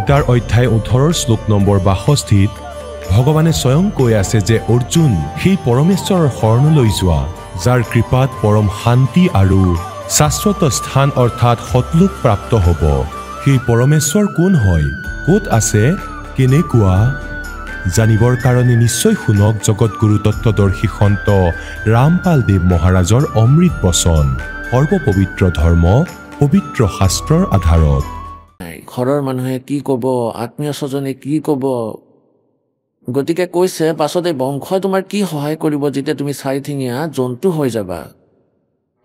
গীতাৰ অধ্যায় 18 শ্লোক নম্বৰ 62 ভগৱানে স্বয়ং কৈ আছে যে অৰ্জুন সেই পৰমেশ্বৰৰ শৰণলৈ যোৱা যাৰ কৃপাত পৰম শান্তি আৰু শাশ্বত স্থান অৰ্থাৎ সতলোক প্ৰাপ্ত হ'ব। সেই পৰমেশ্বৰ কোন হয়, ক'ত আছে, কেনেকুৱা জানিবৰ কাৰণে নিশ্চয় শুনক জগতগুৰু তত্ত্বদৰ্শী সন্ত ৰামপাল দেৱ মহাৰাজৰ অমৃত বচন। সৰ্বপবিত্ৰ ধৰ্ম পবিত্ৰ শাস্ত্ৰৰ আধাৰত। ঘৰৰ মানুহে কি ক'ব, আত্মীয় স্বজনে কি ক'ব, গতিকে কৈছে পাছতে বংশই তোমাৰ কি সহায় কৰিব যেতিয়া তুমি চাৰিঠেঙীয়া জন্তু হৈ যাবা।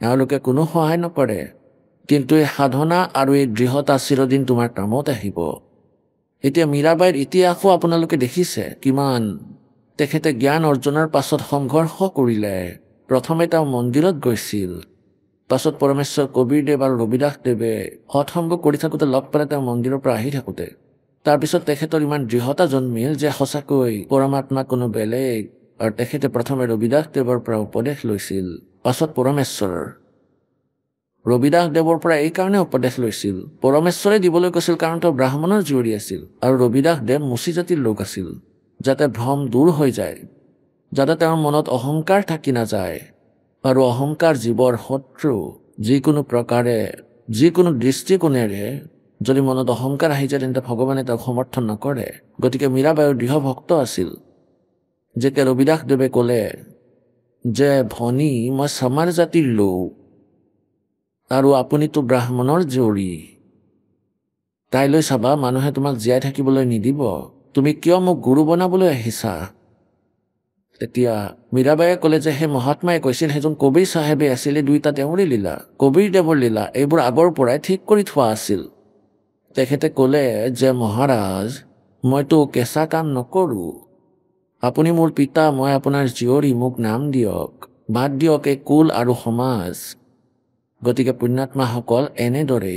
এওঁলোকে কোনো সহায় নকৰে, কিন্তু এই সাধনা আৰু এই দৃঢ়তা চিৰদিন তোমাৰ কামত আহিব। এতিয়া মীৰাবাইৰ ইতিহাসো আপোনালোকে দেখিছে কিমান তেখেতে জ্ঞান অৰ্জনৰ পাছত সংঘৰ্ষ কৰিলে। প্ৰথমে তেওঁ মন্দিৰত গৈছিল, পাছত পৰমেশ্বৰ কবীৰদেৱ আৰু ৰবিদাস দেৱে সৎসংগ কৰি থাকোঁতে লগ পালে তেওঁ মন্দিৰৰ পৰা আহি থাকোঁতে। তাৰপিছত তেখেতৰ ইমান দৃঢ়তা জন্মিল যে সঁচাকৈ পৰমাত্মা কোনো বেলেগ, আৰু তেখেতে প্ৰথমে ৰবিদাস দেৱৰ পৰা উপদেশ লৈছিল, পাছত পৰমেশ্বৰৰ। ৰবিদাস দেৱৰ পৰা এইকাৰণে উপদেশ লৈছিল, পৰমেশ্বৰে দিবলৈ কৈছিল কাৰণ তেওঁ ব্ৰাহ্মণৰ জীয়ৰী আছিল, আৰু ৰবিদাস দেৱ মুচি জাতিৰ লোক আছিল, যাতে ভ্ৰম দূৰ হৈ যায়, যাতে তেওঁৰ মনত অহংকাৰ থাকি নাযায়। আৰু অহংকাৰ জীৱৰ শত্ৰু। যিকোনো প্ৰকাৰে যিকোনো দৃষ্টিকোণেৰে যদি মনত অহংকাৰ আহি যায় তেন্তে ভগৱানে তেওঁক সমৰ্থন নকৰে। গতিকে মীৰাবাইৰ দৃঢ় ভক্ত আছিল। যেতিয়া ৰবিদাস দেৱে ক'লে যে ভনী মই চামাৰ জাতিৰ লোক আৰু আপুনিতো ব্ৰাহ্মণৰ জীয়ৰী, তাইলৈ চাবা মানুহে তোমাক জীয়াই থাকিবলৈ নিদিব, তুমি কিয় মোক গুৰু বনাবলৈ আহিছা? তেতিয়া মীৰাবাইয়ে ক'লে যে সেই মহাত্মাই কৈছিল সেইজন কবীৰ চাহেবে আছিলে, দুইটা তেওঁৰে লীলা, কবীৰ দেৱৰ লীলা, এইবোৰ আগৰ পৰাই ঠিক কৰি থোৱা আছিল। তেখেতে ক'লে যে মহাৰাজ মইতো কেঁচা কাম নকৰোঁ, আপুনি মোৰ পিতা, মই আপোনাৰ জীয়ৰী, মোক নাম দিয়ক, বাদ দিয়ক এই কুল আৰু সমাজ। গতিকে পুণ্যাত্মাসকল এনেদৰে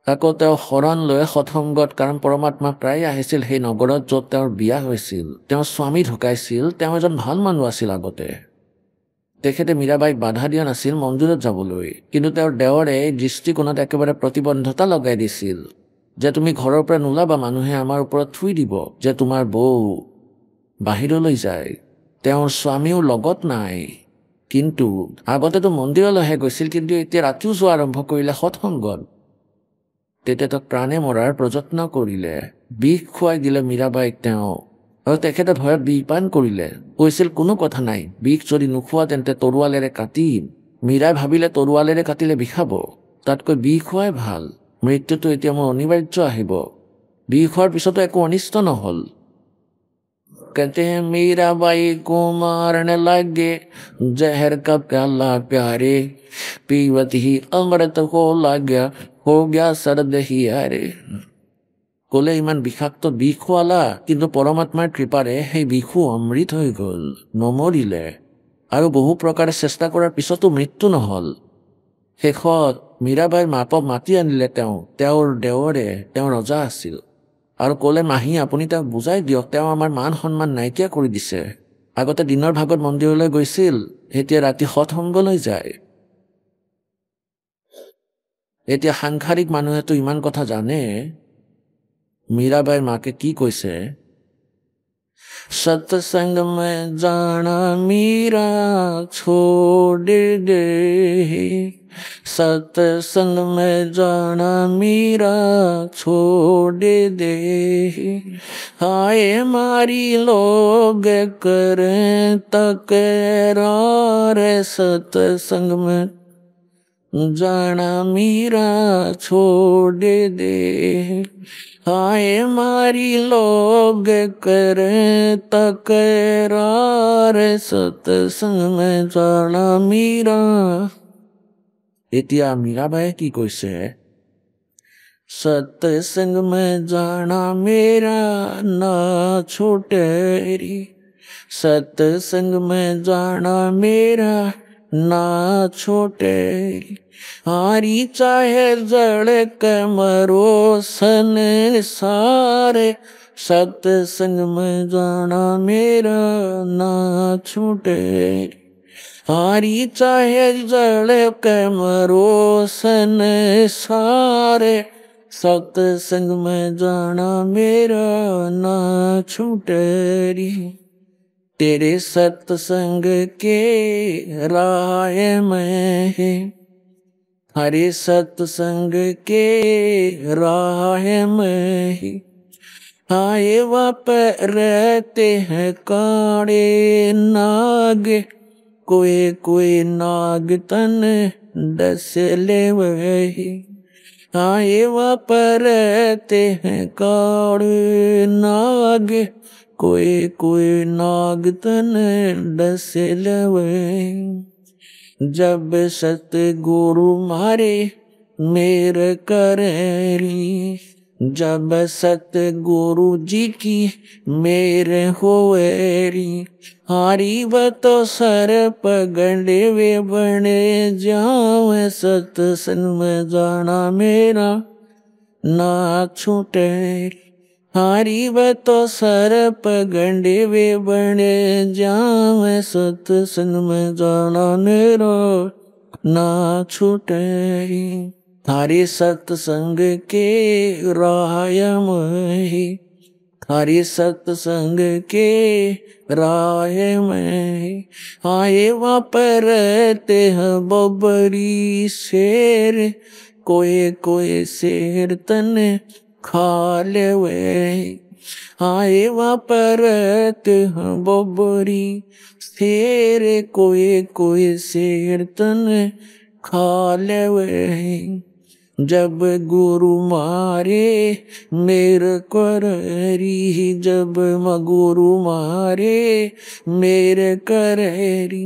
আকৌ তেওঁ শৰণ লৈ সৎসংগত, কাৰণ পৰমাত্মা প্ৰায় আহিছিল সেই নগৰত য'ত তেওঁৰ বিয়া হৈছিল। তেওঁৰ স্বামী ঢুকাইছিল, তেওঁ এজন ভাল মানুহ আছিল আগতে। তেখেতে মীৰাবাইক বাধা দিয়া নাছিল মন্দিৰত যাবলৈ, কিন্তু তেওঁৰ দেৱৰে দৃষ্টিকোণত একেবাৰে প্ৰতিবন্ধতা লগাই দিছিল যে তুমি ঘৰৰ পৰা নোলাবা, মানুহে আমাৰ ওপৰত থুই দিব যে তোমাৰ বৌ বাহিৰলৈ যায়, তেওঁৰ স্বামীও লগত নাই। কিন্তু আগতেতো মন্দিৰলৈহে গৈছিল, কিন্তু এতিয়া ৰাতিও যোৱা আৰম্ভ কৰিলে সৎসংগত। তেতিয়া তেওঁক প্ৰাণে মৰাৰ প্ৰযত্ন কৰিলে, বিষ খুৱাই দিলে মীৰাবাইক তেওঁ, আৰু তেখেতে ভয়ত বিষ পান কৰিলে। কৈছিল কোনো কথা নাই, বিষ যদি নোখোৱা তেন্তে তৰোৱালেৰে কাটিম। মীৰাই ভাবিলে তৰোৱালেৰে কাটিলে বিষাব, তাতকৈ বিষ খোৱাই ভাল, মৃত্যুটো এতিয়া মোৰ অনিবাৰ্য আহিব। বিষ খোৱাৰ পিছতো একো অনিষ্ট নহ'ল। कहते हैं मीराबाई को मारने लगे, जहर का प्याला प्यारे, पीवत ही अमृत हो गया सर्द ही आरे। ক'লে ইমান বিষাক্ত বিষ খোৱালা, কিন্তু পৰমাত্মাৰ কৃপাৰে সেই বিষো অমৃত হৈ গ'ল, নমৰিলে, আৰু বহু প্ৰকাৰে চেষ্টা কৰাৰ পিছতো মৃত্যু নহ'ল। শেষত মীৰাবাইৰ মাপক মাতি আনিলে তেওঁৰ দেৱৰে, তেওঁ ৰজা আছিল, আৰু ক'লে মাহী আপুনি তেওঁক বুজাই দিয়ক, তেওঁ আমাৰ মান সন্মান নাইকিয়া কৰি দিছে। আগতে দিনৰ ভাগত মন্দিৰলৈ গৈছিল, এতিয়া ৰাতি সৎসংগলৈ যায়। এতিয়া সাংসাৰিক মানুহেতো ইমান কথা জানে। মীৰাবাইৰ মাকে কি কৈছে, सत्संग में जाना मीरा छोड़ दे, सत्संग में जाना मीरा छोड़ दे, हाय मारी लोग करें तकरार, सत्संग में जाना मीरा छोड़ दे, हाय मारी लोग करें तकरार, सत्संग में जाना मीरा। এতিয়া মীৰাবাইয়ে কি কৈছে, सत्संग में जाना मेरा ना छूटे रे, सत्संग में जाना मेरा ना छोटे, हारी चाहे जड़ के मरो सन सारे, सत्संग में जाना मेरा ना छूटे, हारी चाहे जड़ के मरो सन सारे, सत्संग में जाना मेरा ना छूटे, तेरे सत्संग के राह में है, हरे सत्संग के राह में ही आए वप रहते हैं काड़े नाग, कोई कोई नाग तन डस ले वही, आए वप रहते हैं काड़े नाग, कोई कोई नाग तन डस ले वही। जब सतगुरु मारे मेरे करेरी, जब सतगुरु जी की मेरे होएरी, हारी व तो सर पगड़े वे बने जाओ, सत्संग में जाना मेरा ना छूटे, हारी व तो सर पगड़े वे बने जाओ, सत्संग में जाना मेरा ना छूटे, हरे सत्संग के राह में, हरे सत्संग के राह में आए वहाँ पर रहते हैं बबरी शेर, कोई कोई शेर तन खा ले वे, आए वहाँ पर रहते हैं बबरी शेर, कोई कोई शेर तन खा ले वे। जब गुरु मारे मेरे करेरी, जब गुरु मारे मेरे करेरी,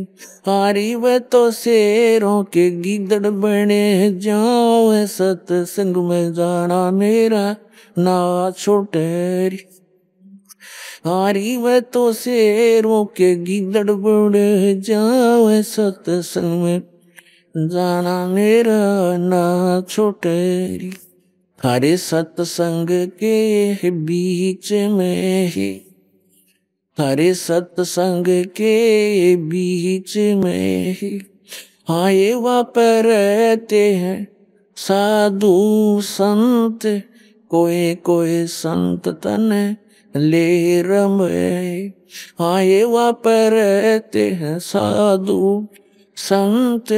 हारी व तो शेरों के गिदड़ बने जाओ, सत्संग में जाना मेरा ना छूटे, हारी व तो शेरों के गिदड़ बने जाओ, सत्संग में जाना मेरा ना छूटे, हरे सत्संग के बीच में ही, हरे सत्संग के बीच में ही आए वहाँ पर रहते हैं साधु संत, कोई कोई संत तन ले रमे, आए वहाँ पर रहते हैं साधु संत,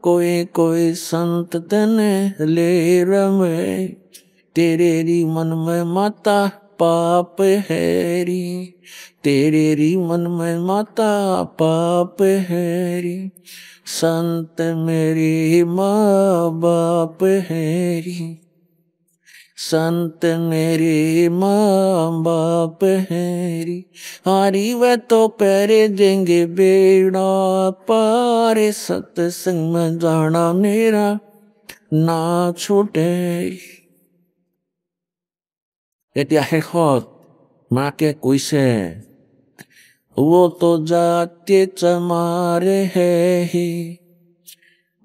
कोई कोई संत तन ले रमे, तेरे री मन में माता पाप है री, तेरे री मन में माता पाप है री, संत मेरी माँ बाप है री, संत मेरे माँ बाप है री, हारी व तो पैरे देंगे बेड़ा पार, सत्संग में जाना मेरा ना छूटे। এতিয়া শেষত মাকে কৈছে, वो तो जाते चमारे है ही,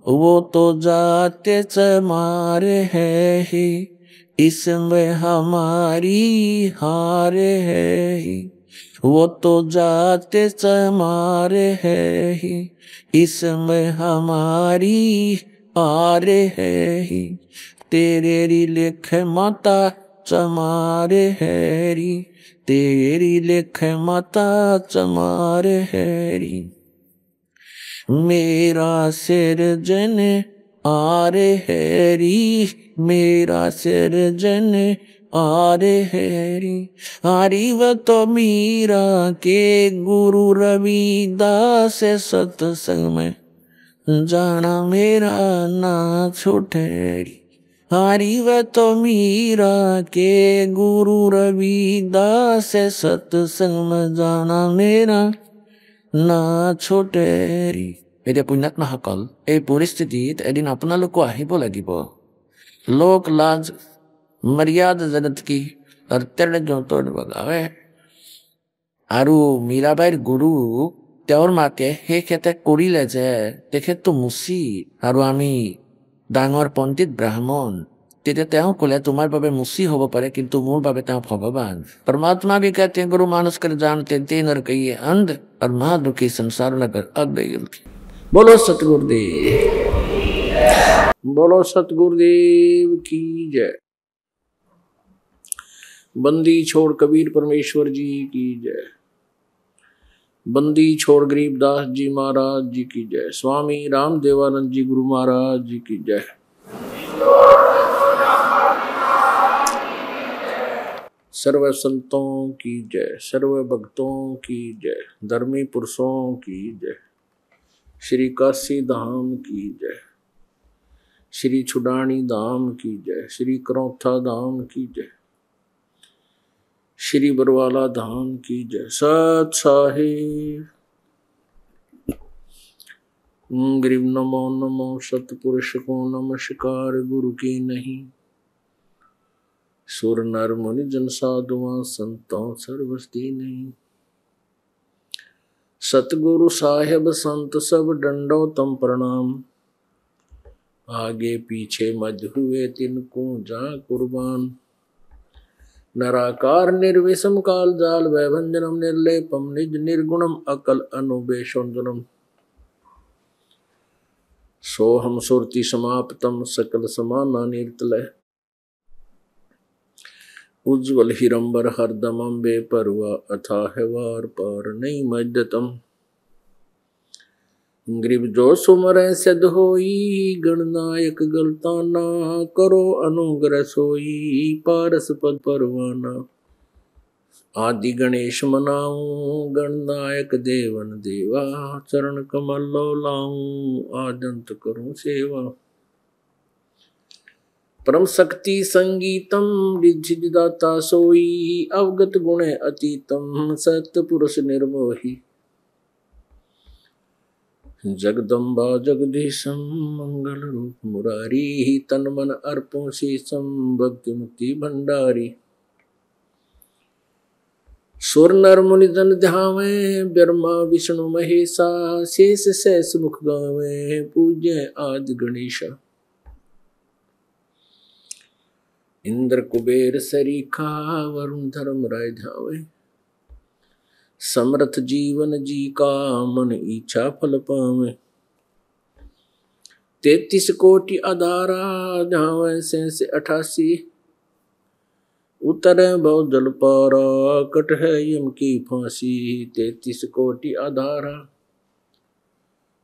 वो तो जाते चमारे है ही, इसमें हमारी हार है ही, वो तो जाते चमारे है ही, इसमें हमारी हार है ही, तेरे री लेख माता चमारे हैरी, तेरी लेख माता चमारे हैरी, मेरा सिर जन आरे हैरी, मेरा सिर जन आरे हैरी, हारी व तो मीरा के गुरु रविदास, सत्संग में जाना मेरा ना छूटे, हारी व तो मीरा के गुरु रविदास, सत्संग में जाना मेरा না ছোটেৰি। এতিয়া পুণ্যাত্মাসকল, এই পৰিস্থিতিত এদিন আপোনালোকো আহিব লাগিব। লোক লাজ মৰ্যাদা জগত কি অত্যন্ত বগাৱে। আৰু মীৰাবাইৰ গুৰু তেওঁৰ মাকে সেই খেতে কৰিলে যে তেখেতটো মুচি, আৰু আমি ডাঙৰ পণ্ডিত ব্ৰাহ্মণ, তেতিয়া তেওঁ ক'লে তোমাৰ বাবে মুচি হ'ব পাৰে, কিন্তু মোৰ বাবে তেওঁ ভগৱান। परमात्मा भी कहते हैं गुरु मानस कर जानते तीन और कहिए अंध और महादुखी संसार नगर अग्रगल। बोलो सतगुरुदेव, बोलो सतगुरुदेव की जय। बंदी छोड़ कबीर परमेश्वर जी की जय। बंदी छोड़ गरीबदास जी महाराज जी की जय। स्वामी राम देवानंद जी गुरु महाराज जी की जय। सर्व संतों की जय, सर्व भक्तों की जय, धर्मी पुरुषों की जय, श्री काशी धाम की जय, श्री छुडानी धाम की जय, श्री करौथा धाम की जय, श्री बरवाला धाम की जय। सत साहिब गरीब नमो नमो सतपुरुष को नमस्कार गुरु की नहीं। सुर नर मुनि जन साधुआ संतों सर्वस्ती नहीं। सतगुरु साहेब संत सब डंडो तम प्रणाम। आगे पीछे मध्य हुए तिनको जा कुर्बान। नराकार निर्विषम काल जाल वैभंजनम निर्लेपम निज निर्गुणम अकल अनुबेशोन्दनम। सोहम सुरति समाप्तम सकल समाना निर्तलय। उज्ज्वल हिरंबर हरदमं बेपरवा अथाह वार पार नहीं मध्यतम। ग्रीब जो सुमरै सिद्ध होई गणनायक गलताना। करो अनुग्रह सोई पारस पद परवाना। आदि गणेश मनाऊं गणनायक देवन देवा। चरण कमल लो लाऊं आदंत करूं सेवा। परम शक्ति संगीतम विधिदाता सोई। अवगत गुण अतीतम सत्पुरुष निर्मोही। जगदम्बा जगदीशम मंगल रूप मुरारी। तन मन अर्पों शीशम भक्ति मुक्ति भंडारी। सुर नर मुनि जन ध्यावे ब्रह्मा विष्णु महेशा। शेष सहस मुख गावे पूज्य आदि गणेशा। इंद्र कुबेर सरीखा वरुण धर्म राय ध्यावे। समर्थ जीवन जी का मन इच्छा फल पावे। 33 कोटि अधारा ध्यावे शेष 88। उतरे भव जल पारा कट है यम की फांसी। 33 कोटि अधारा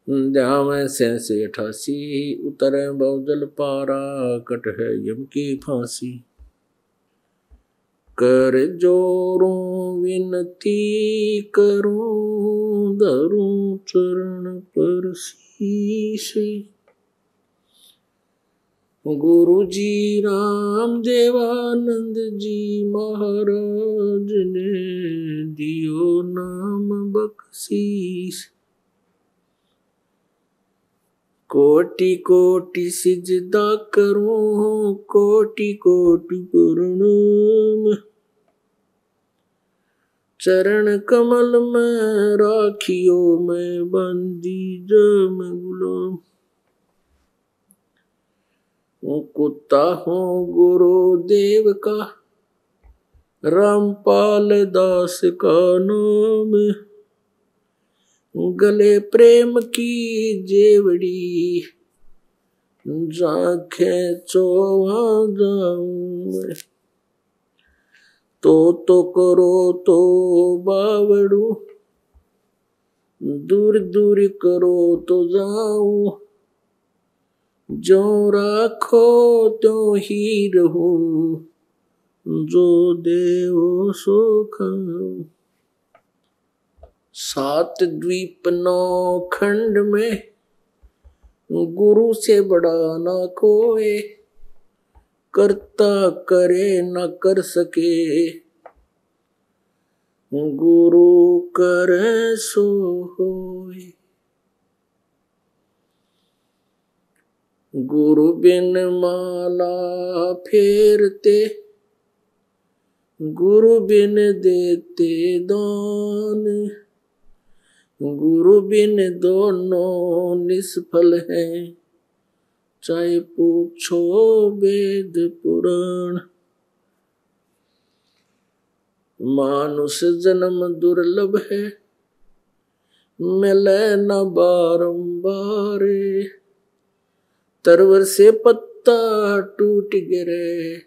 ध्यावे शेष 88। उतरे भव जल पारा कट है यम की फांसी। कर जोरों विनती करूं धरूं चरण पर शीश। गुरु जी राम देवानंद जी महाराज ने दियो नाम बख्शीश। कोटि कोटि सिजदा करूं कोटि कोटि प्रणाम। चरण कमल में राखियो मैं बंदी जम गुलाम। कुत्ता हूँ गुरुदेव का रामपाल दास का नाम। गले प्रेम की जेवड़ी जांखें चोवा जाऊं। तो करो तो बावड़ू दूर दूर करो तो जाऊं। जो राखो तो ही रहूं जो देव सो खाऊं। 7 द्वीप 9 खंड में गुरु से बड़ा ना कोई। करता करे न कर सके गुरु करे सो होए। गुरु बिन माला फेरते गुरु बिन देते दान। गुरु बिन दोनों निष्फल हैं चाहे पूछो वेद पुराण। मानुष जन्म दुर्लभ है मिले न बारंबार। तरवर से पत्ता टूट गिरे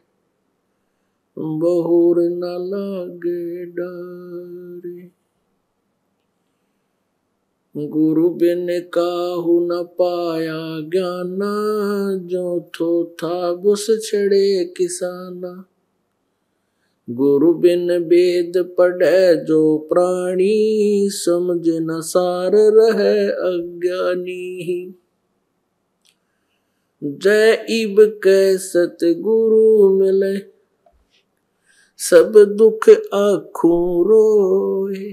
बहुर न लागे डारे। गुरु बिन काहू न पाया ज्ञाना, जो थो था बुस छड़े किसाना। गुरु बिन वेद पढ़े जो प्राणी, समझ न सार रहे अज्ञानी। जय इब के सतगुरु मिले, सब दुख आँखों रोए।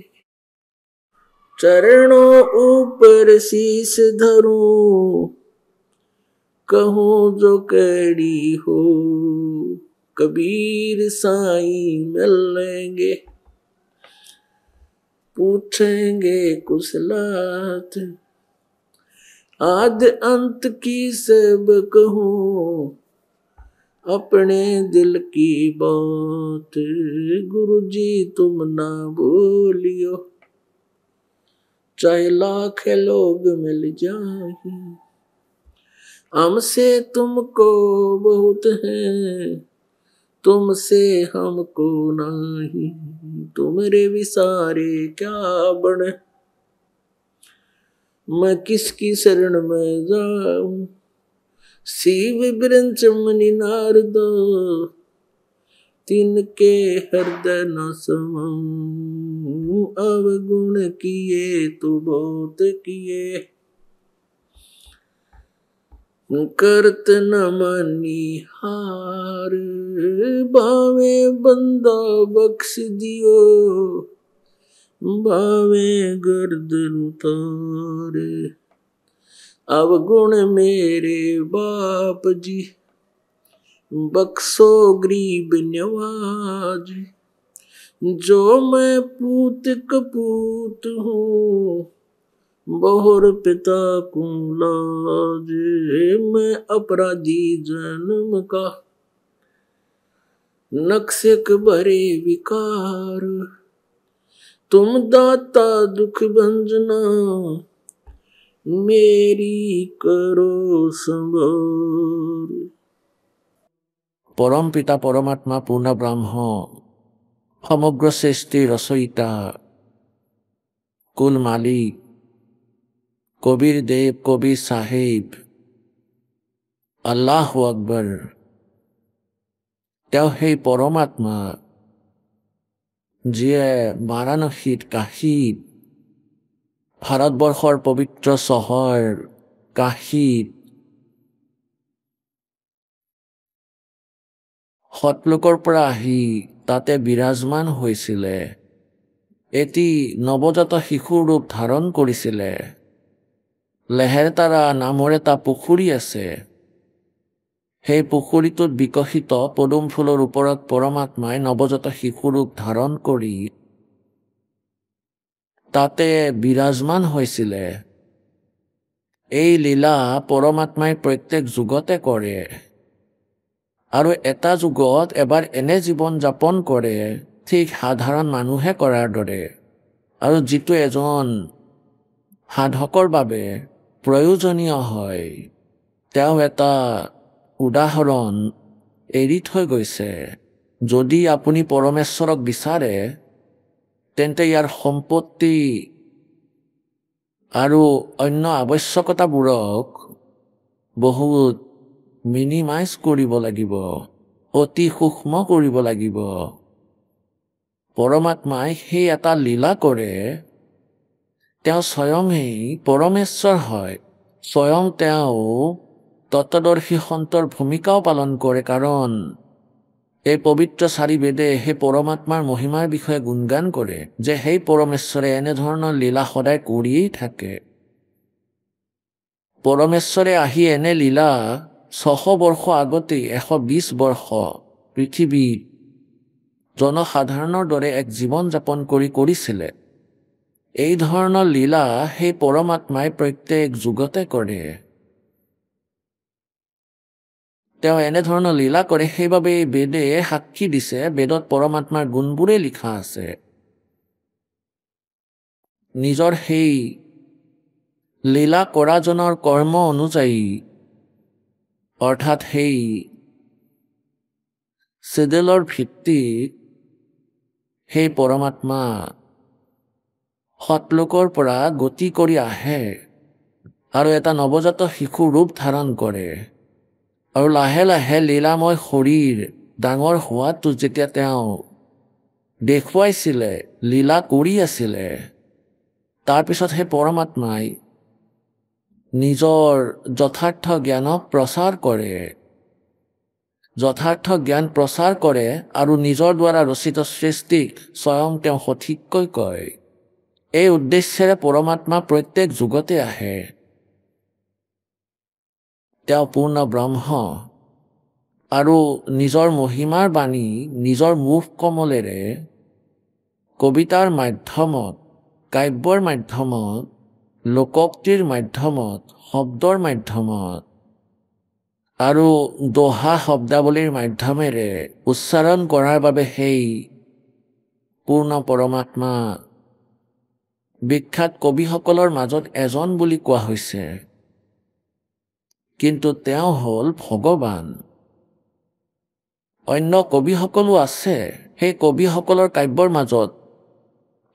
चरणों ऊपर शीश धरूं, कहूँ जो कैडी हो। कबीर साईं मिलेंगे, पूछेंगे कुशलात। आद अंत की सब कहूँ, अपने दिल की बात। गुरुजी तुम ना भूलियो, चाहे लाख लोग मिल जाए। हमसे तुमको बहुत है, तुमसे हमको नहीं। तुमरे विसारे क्या बने, मैं किसकी शरण में जाऊं। शिव ब्रंच मुनि नारद, तिनके हृदय न समाऊं। अवगुण किए तो बहुत किए, करत न मानी हार। बावे बंदा बख्श दियो, बावे गर्दन उतारे। अवगुण मेरे बाप जी, बख्शो गरीब नवाज। जो मैं पूत कपूत हूँ, बहुर पिता को लाज। मैं अपराधी जन्म का, नक्शक भरे विकार। तुम दाता दुख भंजना, मेरी करो संभार। পৰম পিতা পৰমাত্মা পূৰ্ণ ব্ৰহ্ম, সমগ্ৰ সৃষ্টিৰ ৰচয়িতা, কুল মালিক, কবিৰ দেৱ, কবিৰ চাহেব, আল্লাহু আকবৰ। তেওঁ সেই পৰমাত্মা, যিয়ে বাৰাণসীত, কাশীত, ভাৰতবৰ্ষৰ পবিত্ৰ চহৰ কাশীত সতলোকৰ পৰা আহি তাতে বিৰাজমান হৈছিলে। এটি নৱজাত শিশুৰ ৰূপ ধাৰণ কৰিছিলে। লেহেৰতাৰা নামৰ এটা পুখুৰী আছে। সেই পুখুৰীটোত বিকশিত পদুম ফুলৰ ওপৰত পৰমাত্মাই নৱজাত শিশু ৰূপ ধাৰণ কৰি তাতে বিৰাজমান হৈছিলে। এই লীলা পৰমাত্মাই প্ৰত্যেক যুগতে কৰে, আৰু এটা যুগত এবাৰ এনে জীৱন যাপন কৰে, ঠিক সাধাৰণ মানুহে কৰাৰ দৰে। আৰু যিটো এজন সাধকৰ বাবে প্ৰয়োজনীয় হয়, তেওঁ এটা উদাহৰণ এৰি থৈ গৈছে। যদি আপুনি পৰমেশ্বৰক বিচাৰে, তেন্তে ইয়াৰ সম্পত্তি আৰু অন্য আৱশ্যকতাবোৰক বহুত মিনিমাইজ কৰিব লাগিব, অতি সূক্ষ্ম কৰিব লাগিব। পৰমাত্মাই সেই এটা লীলা কৰে, তেওঁ স্বয়ঙেই পৰমেশ্বৰ হয়। স্বয়ং তেওঁ তত্ত্বদৰ্শী সন্তৰ ভূমিকাও পালন কৰে, কাৰণ এই পবিত্ৰ চাৰি বেদে সেই পৰমাত্মাৰ মহিমাৰ বিষয়ে গুণগান কৰে যে সেই পৰমেশ্বৰে এনেধৰণৰ লীলা সদায় কৰিয়েই থাকে। পৰমেশ্বৰে আহি এনে লীলা 600 বৰ্ষ আগতেই 120 বৰ্ষ পৃথিৱীত জনসাধাৰণৰ দৰে এক জীৱন যাপন কৰিছিলে। এই ধৰণৰ লীলা সেই পৰমাত্মাই প্ৰত্যেক যুগতে কৰে। তেওঁ এনেধৰণৰ লীলা কৰে, সেইবাবে বেদে সাক্ষী দিছে, বেদত পৰমাত্মাৰ গুণবোৰে লিখা আছে। নিজৰ সেই লীলা কৰাজনৰ কৰ্ম অনুযায়ী, অৰ্থাৎ সেই চেডেলৰ ভিত্তিত সেই পৰমাত্মা সৎলোকৰ পৰা গতি কৰি আহে আৰু এটা নৱজাত শিশু ৰূপ ধাৰণ কৰে আৰু লাহে লাহে লীলাময় শৰীৰ ডাঙৰ হোৱাটো যেতিয়া তেওঁ দেখুৱাইছিলে, লীলা কৰি আছিলে, তাৰপিছত সেই পৰমাত্মাই নিজৰ যথাৰ্থ জ্ঞানক প্ৰচাৰ কৰে, যথাৰ্থ জ্ঞান প্ৰচাৰ কৰে আৰু নিজৰ দ্বাৰা ৰচিত সৃষ্টিক স্বয়ং তেওঁ সঠিককৈ কয়। এই উদ্দেশ্যেৰে পৰমাত্মা প্ৰত্যেক যুগতে আহে। তেওঁ পূৰ্ণ ব্ৰহ্ম আৰু নিজৰ মহিমাৰ বাণী নিজৰ মুখ কমলেৰে কবিতাৰ মাধ্যমত, কাব্যৰ মাধ্যমত, লোকোক্তিৰ মাধ্যমত, শব্দৰ মাধ্যমত আৰু দোহা শব্দাৱলীৰ মাধ্যমেৰে উচ্চাৰণ কৰাৰ বাবে সেই পূৰ্ণ পৰমাত্মা বিখ্যাত কবিসকলৰ মাজত এজন বুলি কোৱা হৈছে। কিন্তু তেওঁ হ'ল ভগৱান। অন্য কবিসকলো আছে, সেই কবিসকলৰ কাব্যৰ মাজত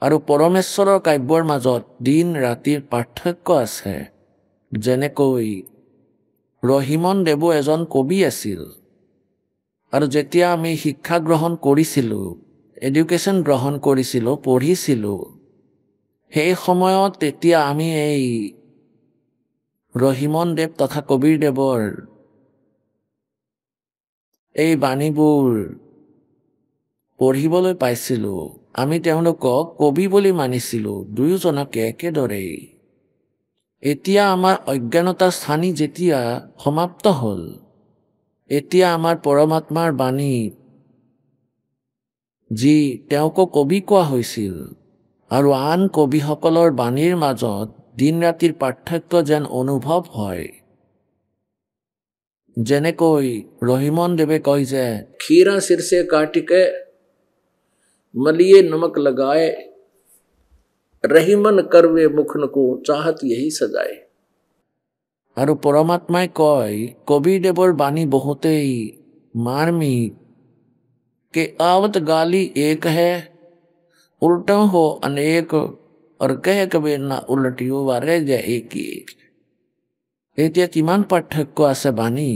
আৰু পৰমেশ্বৰৰ কাব্যৰ মাজত দিন ৰাতিৰ পাৰ্থক্য আছে। যেনেকৈ ৰহিমন দেৱো এজন কবি আছিল আৰু যেতিয়া আমি শিক্ষা গ্ৰহণ কৰিছিলোঁ, এডুকেশ্যন গ্ৰহণ কৰিছিলোঁ, পঢ়িছিলোঁ, সেই সময়ত তেতিয়া আমি এই ৰহিমন দেৱ তথা কবিৰ দেৱৰ এই বাণীবোৰ পঢ়িবলৈ পাইছিলোঁ। আমি তেওঁলোকক কবি বুলি মানিছিলোঁ, দুয়োজনকে একেদৰেই। এতিয়া আমাৰ অজ্ঞানতাৰ স্থানী যেতিয়া সমাপ্ত হ'ল, এতিয়া আমাৰ পৰমাত্মাৰ বাণী যি তেওঁকো কবি কোৱা হৈছিল আৰু আন কবিসকলৰ বাণীৰ মাজত দিন ৰাতিৰ পাৰ্থক্য যেন অনুভৱ হয়। যেনেকৈ ৰহিমন দেৱে কয় যে खीरा सिर से काट के मलिए नमक लगाए, रहीमन करवे मुखन को चाहत यही सजाए। আৰু পৰমাত্মাই কয় কবিৰ দেৱৰ বাণী বহুতেই মাৰ্মিক कि आवत गाली एक है, उल्टा हो अनेक, और कह कबे ना उलटियो वारे जे एक ही एक। এতিয়া কিমান পাৰ্থক্য আছে বাণী।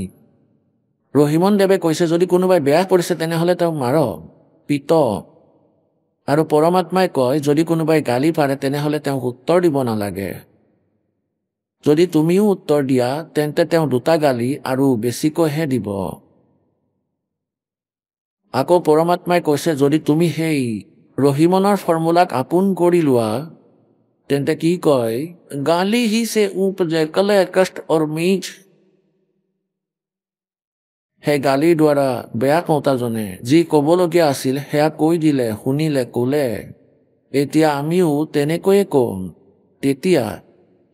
ৰহিমন দেৱে কৈছে যদি কোনোবাই বেয়া কৰিছে তেনেহ'লে তেওঁক মাৰ, পিত। আৰু পৰমাত্মাই কয় যদি কোনোবাই গালি পাৰে তেনেহ'লে তেওঁক উত্তৰ দিব নালাগে। যদি তুমিও উত্তৰ দিয়া তেন্তে তেওঁ দুটা গালি আৰু বেছিকৈহে দিব। আকৌ পৰমাত্মাই কৈছে যদি তুমি সেই ৰহিমনৰ ফৰ্মুলাক আপোন কৰি লোৱা তেন্তে কি কয়, গালি হি সে উপজে কলে কষ্ট আৰু মিজ। সেই গালিৰ দ্বাৰা বেয়া কওঁতাজনে যি ক'বলগীয়া আছিল সেয়া কৈ দিলে, শুনিলে, ক'লে। এতিয়া আমিও তেনেকৈয়ে কম, তেতিয়া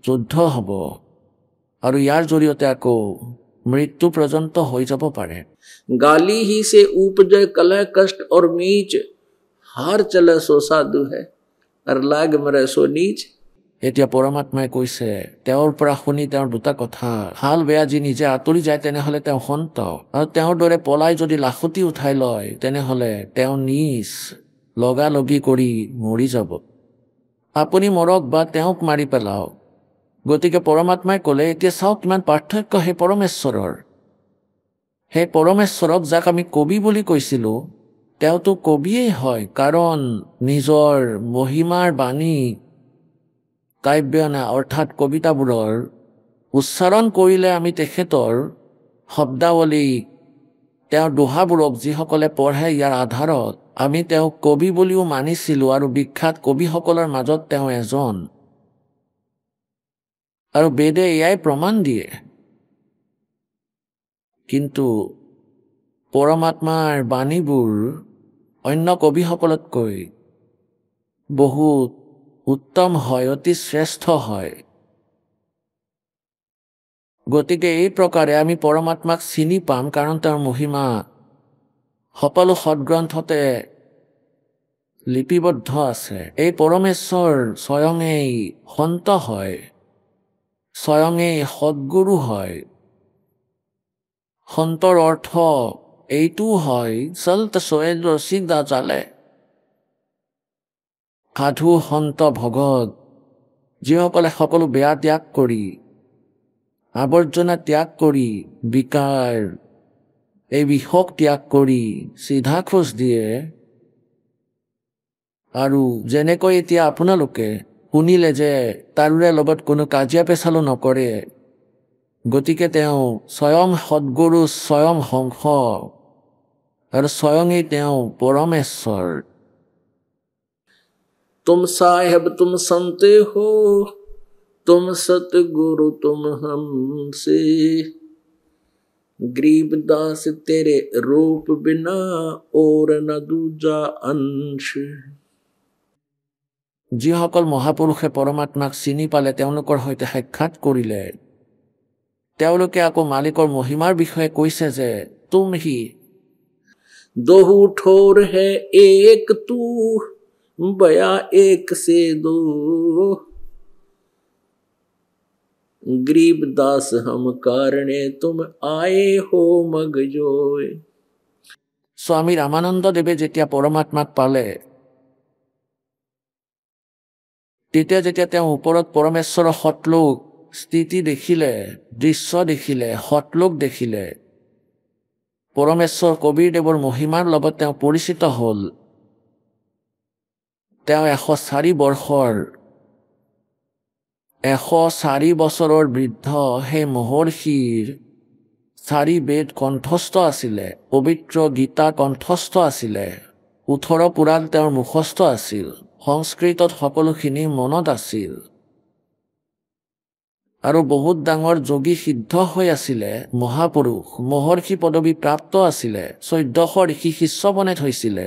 যুদ্ধ হ'ব আৰু ইয়াৰ জৰিয়তে আকৌ মৃত্যু পৰ্যন্ত হৈ যাব পাৰে। गाली ही से उपजे कलह कष्ट और मीच, हार चले सो साधु है और लाग मरे सो नीच। এতিয়া পৰমাত্মাই কৈছে তেওঁৰ পৰা শুনি তেওঁৰ দুটা কথা, ভাল বেয়া যি নিজে আঁতৰি যায় তেনেহ'লে তেওঁ সন্ত, আৰু তেওঁৰ দৰে পলাই যদি লাখুটি উঠাই লয় তেনেহ'লে তেওঁ নিজ লগালগি কৰি মৰি যাব। আপুনি মৰক বা তেওঁক মাৰি পেলাওক। গতিকে পৰমাত্মাই ক'লে এতিয়া চাওক কিমান পাৰ্থক্য সেই পৰমেশ্বৰৰ। সেই পৰমেশ্বৰক যাক আমি কবি বুলি কৈছিলোঁ তেওঁতো কবিয়েই হয়, কাৰণ নিজৰ মহিমাৰ বাণী কাব্যনা অৰ্থাৎ কবিতাবোৰৰ উচ্চাৰণ কৰিলে আমি তেখেতৰ শব্দাৱলী, তেওঁৰ দোহাবোৰক যিসকলে পঢ়ে ইয়াৰ আধাৰত আমি তেওঁক কবি বুলিও মানিছিলোঁ আৰু বিখ্যাত কবিসকলৰ মাজত তেওঁ এজন। আৰু বেদে এয়াই প্ৰমাণ দিয়ে। কিন্তু পৰমাত্মাৰ বাণীবোৰ অন্য কবিসকলতকৈ বহুত উত্তম হয়, অতি শ্ৰেষ্ঠ হয়। গতিকে এই প্ৰকাৰে আমি পৰমাত্মাক চিনি পাম, কাৰণ তেওঁৰ মহিমা সকলো সৎগ্ৰন্থতে লিপিবদ্ধ আছে। এই পৰমেশ্বৰ স্বয়ঙেই সন্ত হয়, স্বয়ঙেই সদ্গুৰু হয়। সন্তৰ অৰ্থ এইটো হয় চলত চয়েদ ৰচিক দা জালে। সাধু সন্ত ভগত যিসকলে সকলো বেয়া ত্যাগ কৰি আৱৰ্জনা ত্যাগ কৰি বিকাৰ এই বিষক ত্যাগ কৰি চিধা খোজ দিয়ে, আৰু যেনেকৈ এতিয়া আপোনালোকে শুনিলে যে তাৰোৰে লগত কোনো কাজিয়া পেচালো নকৰে, গতিকে তেওঁ স্বয়ং সদ্গুৰু, স্বয়ং হংস আৰু স্বয়ঙেই তেওঁ পৰমেশ্বৰ। तुम साहेब तुम संत हो, तुम सतगुरु तुम हमसे, गरीबदास तेरे रूप बिना और न दूजा अंश। যিসকল মহাপুৰুষে পৰমাত্মাক চিনি পালে, তেওঁলোকৰ সৈতে সাক্ষাৎ কৰিলে, তেওঁলোকে আকৌ মালিকৰ মহিমাৰ বিষয়ে কৈছে যে তুম হি दोहू ठोर है एक तू, बया एक से दो, गरीबदास हम कारणे तुम आए हो मगजोय। স্বামী ৰামানন্দ দেৱে যেতিয়া পৰমাত্মাক পালে, তেতিয়া যেতিয়া তেওঁ ওপৰত পৰমেশ্বৰৰ সতলোক স্থিতি দেখিলে, দৃশ্য দেখিলে, সতলোক দেখিলে, পৰমেশ্বৰ কবীৰদেৱৰ মহিমাৰ লগত তেওঁ পৰিচিত হ'ল। তেওঁ 104 বছৰৰ বৃদ্ধ সেই মহৰ্ষিৰ 4 বেদ কণ্ঠস্থ আছিলে, পবিত্ৰ গীতা কণ্ঠস্থ আছিলে, 18 পুৰাণ তেওঁৰ মুখস্থ আছিল, সংস্কৃতত সকলোখিনি মনত আছিল, আৰু বহুত ডাঙৰ যোগী সিদ্ধ হৈ আছিলে, মহাপুৰুষ মহৰ্ষি পদবী প্ৰাপ্ত আছিলে, 1400 ঋষি শিষ্য বনাই থৈছিলে।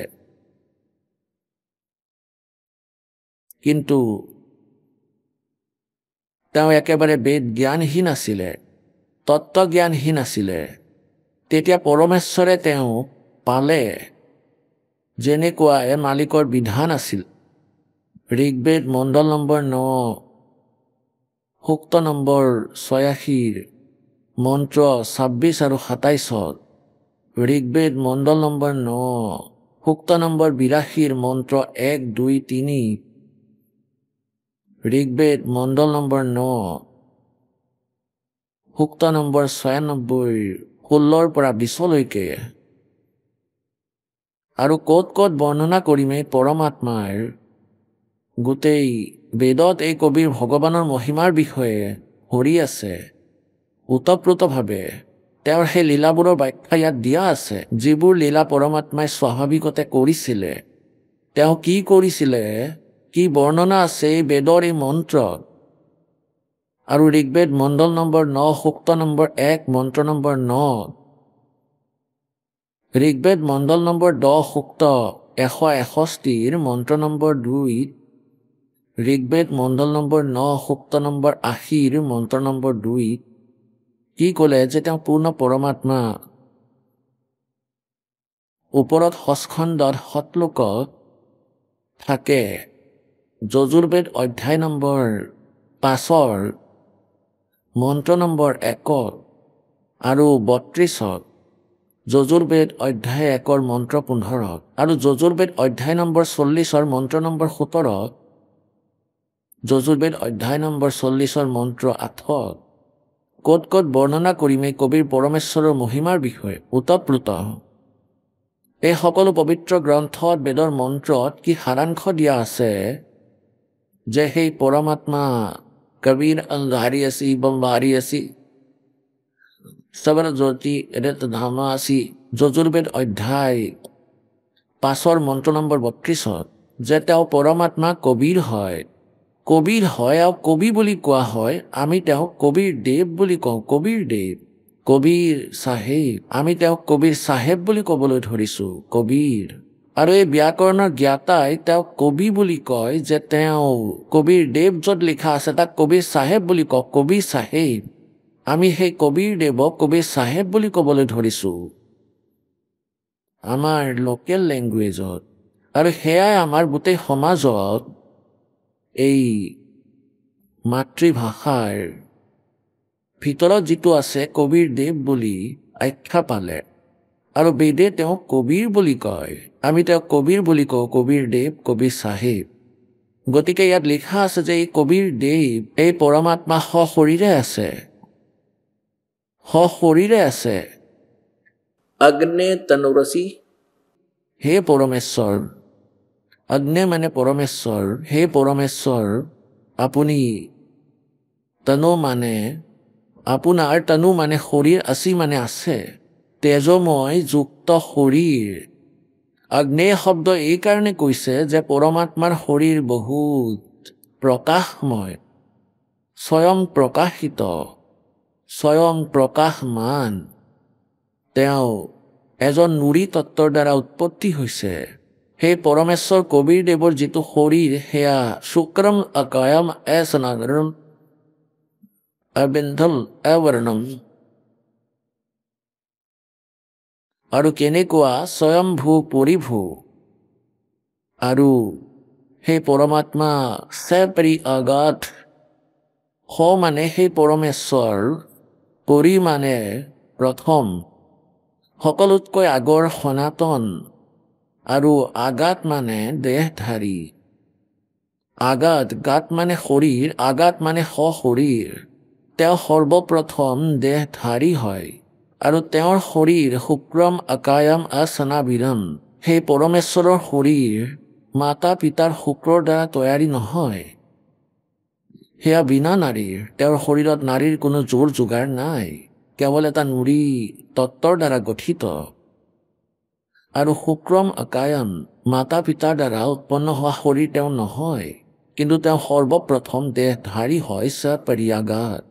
কিন্তু তেওঁ একেবাৰে বেদ জ্ঞানহীন আছিলে, তত্ত্বজ্ঞানহীন আছিলে। তেতিয়া পৰমেশ্বৰে তেওঁ পালে, যেনেকুৱাই মালিকৰ বিধান আছিল। ঋগ্বেদ মণ্ডল নম্বৰ 9 সূক্ত নম্বৰ 86 মন্ত্ৰ 26 আৰু 27, ঋগ্বেদ মণ্ডল নম্বৰ 9 সূক্ত নম্বৰ 82 মন্ত্ৰ 1, 2, 3, ঋগ্বেদ মণ্ডল নম্বৰ 9 সূক্ত নম্বৰ 96 16 পৰা 20লৈকে। আৰু ক'ত ক'ত বৰ্ণনা কৰিমেই পৰমাত্মাৰ গোটেই বেদত এই কবিৰ ভগৱানৰ মহিমাৰ বিষয়ে ভৰি আছে। ওতপ্ৰোতভাৱে তেওঁৰ সেই লীলাবোৰৰ ব্যাখ্যা ইয়াত দিয়া আছে, যিবোৰ লীলা পৰমাত্মাই স্বাভাৱিকতে কৰিছিলে। তেওঁ কি কৰিছিলে, কি বৰ্ণনা আছে এই বেদৰ এই মন্ত্ৰত। আৰু ঋগ্বেদ মণ্ডল নম্বৰ 9 সূক্ত নম্বৰ 1 মন্ত্ৰ নম্বৰ 9, ঋগ্বেদ মণ্ডল নম্বৰ 10 সূক্ত 161 মন্ত্ৰ নম্বৰ 2, ঋগ্বেদ মণ্ডল নম্বৰ 9 সূক্ত নম্বৰ 80 মন্ত্ৰ নম্বৰ 2 কি ক'লে যে তেওঁ পূৰ্ণ পৰমাত্মা। ওপৰত সস্খণ্ডত সতলোকত থাকে। যজুৰ্বেদ অধ্যায় নম্বৰ 5 মন্ত্ৰ নম্বৰ 1 আৰু 32, যজুৰ্বেদ অধ্যায় 1 মন্ত্ৰ 15 আৰু যজুৰ্বেদ অধ্যায় নম্বৰ 40 মন্ত্ৰ নম্বৰ 17, যজুৰ্বেদ অধ্যায় নম্বৰ 40 মন্ত্ৰ 8। ক'ত ক'ত বৰ্ণনা কৰিমেই কবিৰ পৰমেশ্বৰৰ মহিমাৰ বিষয়ে ওতপ্ৰোত। এই সকলো পবিত্ৰ গ্ৰন্থত বেদৰ মন্ত্ৰত কি সাৰাংশ দিয়া আছে যে সেই পৰমাত্মা কবিৰ অংগাৰী আছি বংগাৰী আছি সবৰ জ্যোতি এৰেত ধামা আছি। যজুৰ্বেদ অধ্যায় 5 মন্ত্ৰ নম্বৰ 32 যে তেওঁ পৰমাত্মা কবিৰ হয়। কবিৰ হয় আৰু কবি বুলি কোৱা হয়। আমি তেওঁক কবিৰ দেৱ বুলি কওঁ, কবিৰ দেৱ, কবিৰ চাহেব। আমি তেওঁক কবিৰ চাহেব বুলি ক'বলৈ ধৰিছোঁ, কবিৰ। আৰু এই ব্যাকৰণৰ জ্ঞাতাই তেওঁক কবি বুলি কয় যে তেওঁ কবিৰ দেৱ য'ত লিখা আছে তাক কবিৰ চাহেব বুলি কওঁ, কবিৰ চাহেব। আমি সেই কবিৰ দেৱক কবিৰ চাহেব বুলি ক'বলৈ ধৰিছোঁ আমাৰ লোকেল লেংগুৱেজত। আৰু সেয়াই আমাৰ গোটেই সমাজত এই মাতৃভাষাৰ ভিতৰত যিটো আছে কবিৰ দেৱ বুলি আখ্যা পালে। আৰু বেদে তেওঁক কবিৰ বুলি কয়। আমি তেওঁক কবিৰ বুলি কওঁ, কবিৰ দেৱ, কবিৰ চাহেব। গতিকে ইয়াত লিখা আছে যে এই কবিৰ দেৱ, এই পৰমাত্মা সশৰীৰে আছে, সশৰীৰে আছে। अग्ने तनुरसी হে পৰমেশ্বৰ, অগ্নে মানে পৰমেশ্বৰ, হে পৰমেশ্বৰ আপুনি, তনু মানে আপোনাৰ, তনু মানে শৰীৰ, আছি মানে আছে, তেজময় যুক্ত শৰীৰ। অগ্নেয় শব্দ এই কাৰণে কৈছে যে পৰমাত্মাৰ শৰীৰ বহুত প্ৰকাশময়, স্বয়ং প্ৰকাশিত, স্বয়ং প্ৰকাশমান। তেওঁ এজন নুৰী তত্ত্বৰ দ্বাৰা উৎপত্তি হৈছে। সেই পৰমেশ্বৰ কবিৰ দেৱৰ যিটো শৰীৰ, সেয়া শুক্ৰম অকায়ম এসনাগৰম অবিন্ধল অৱৰ্ণম। আৰু কেনেকুৱা স্বয়ম্ভূ পৰিভূ। আৰু সেই পৰমাত্মা সেপৰি অগাধ, স মানে সেই পৰমেশ্বৰ, পৰি মানে প্ৰথম, সকলোতকৈ আগৰ সনাতন, আৰু আগাত মানে দেহধাৰী। আগাত, গাত মানে শৰীৰ, আগাত মানে সশৰীৰ। তেওঁ সৰ্বপ্ৰথম দেহধাৰী হয়। আৰু তেওঁৰ শৰীৰ শুক্ৰম অকায়ম অসনাবিৰম। সেই পৰমেশ্বৰৰ শৰীৰ মাতা পিতাৰ শুক্ৰৰ দ্বাৰা তৈয়াৰী নহয়। সেয়া বিনা নাৰীৰ, তেওঁৰ শৰীৰত নাৰীৰ কোনো জোৰ যোগাৰ নাই, কেৱল এটা নুৰী তত্ত্বৰ দ্বাৰা গঠিত। আৰু শুক্ৰম অকায়ম, মাতা পিতাৰ দ্বাৰা উৎপন্ন হোৱা শৰীৰ তেওঁ নহয়, কিন্তু তেওঁ সৰ্বপ্ৰথম দেহধাৰী হয় সপৰিয়াগাত।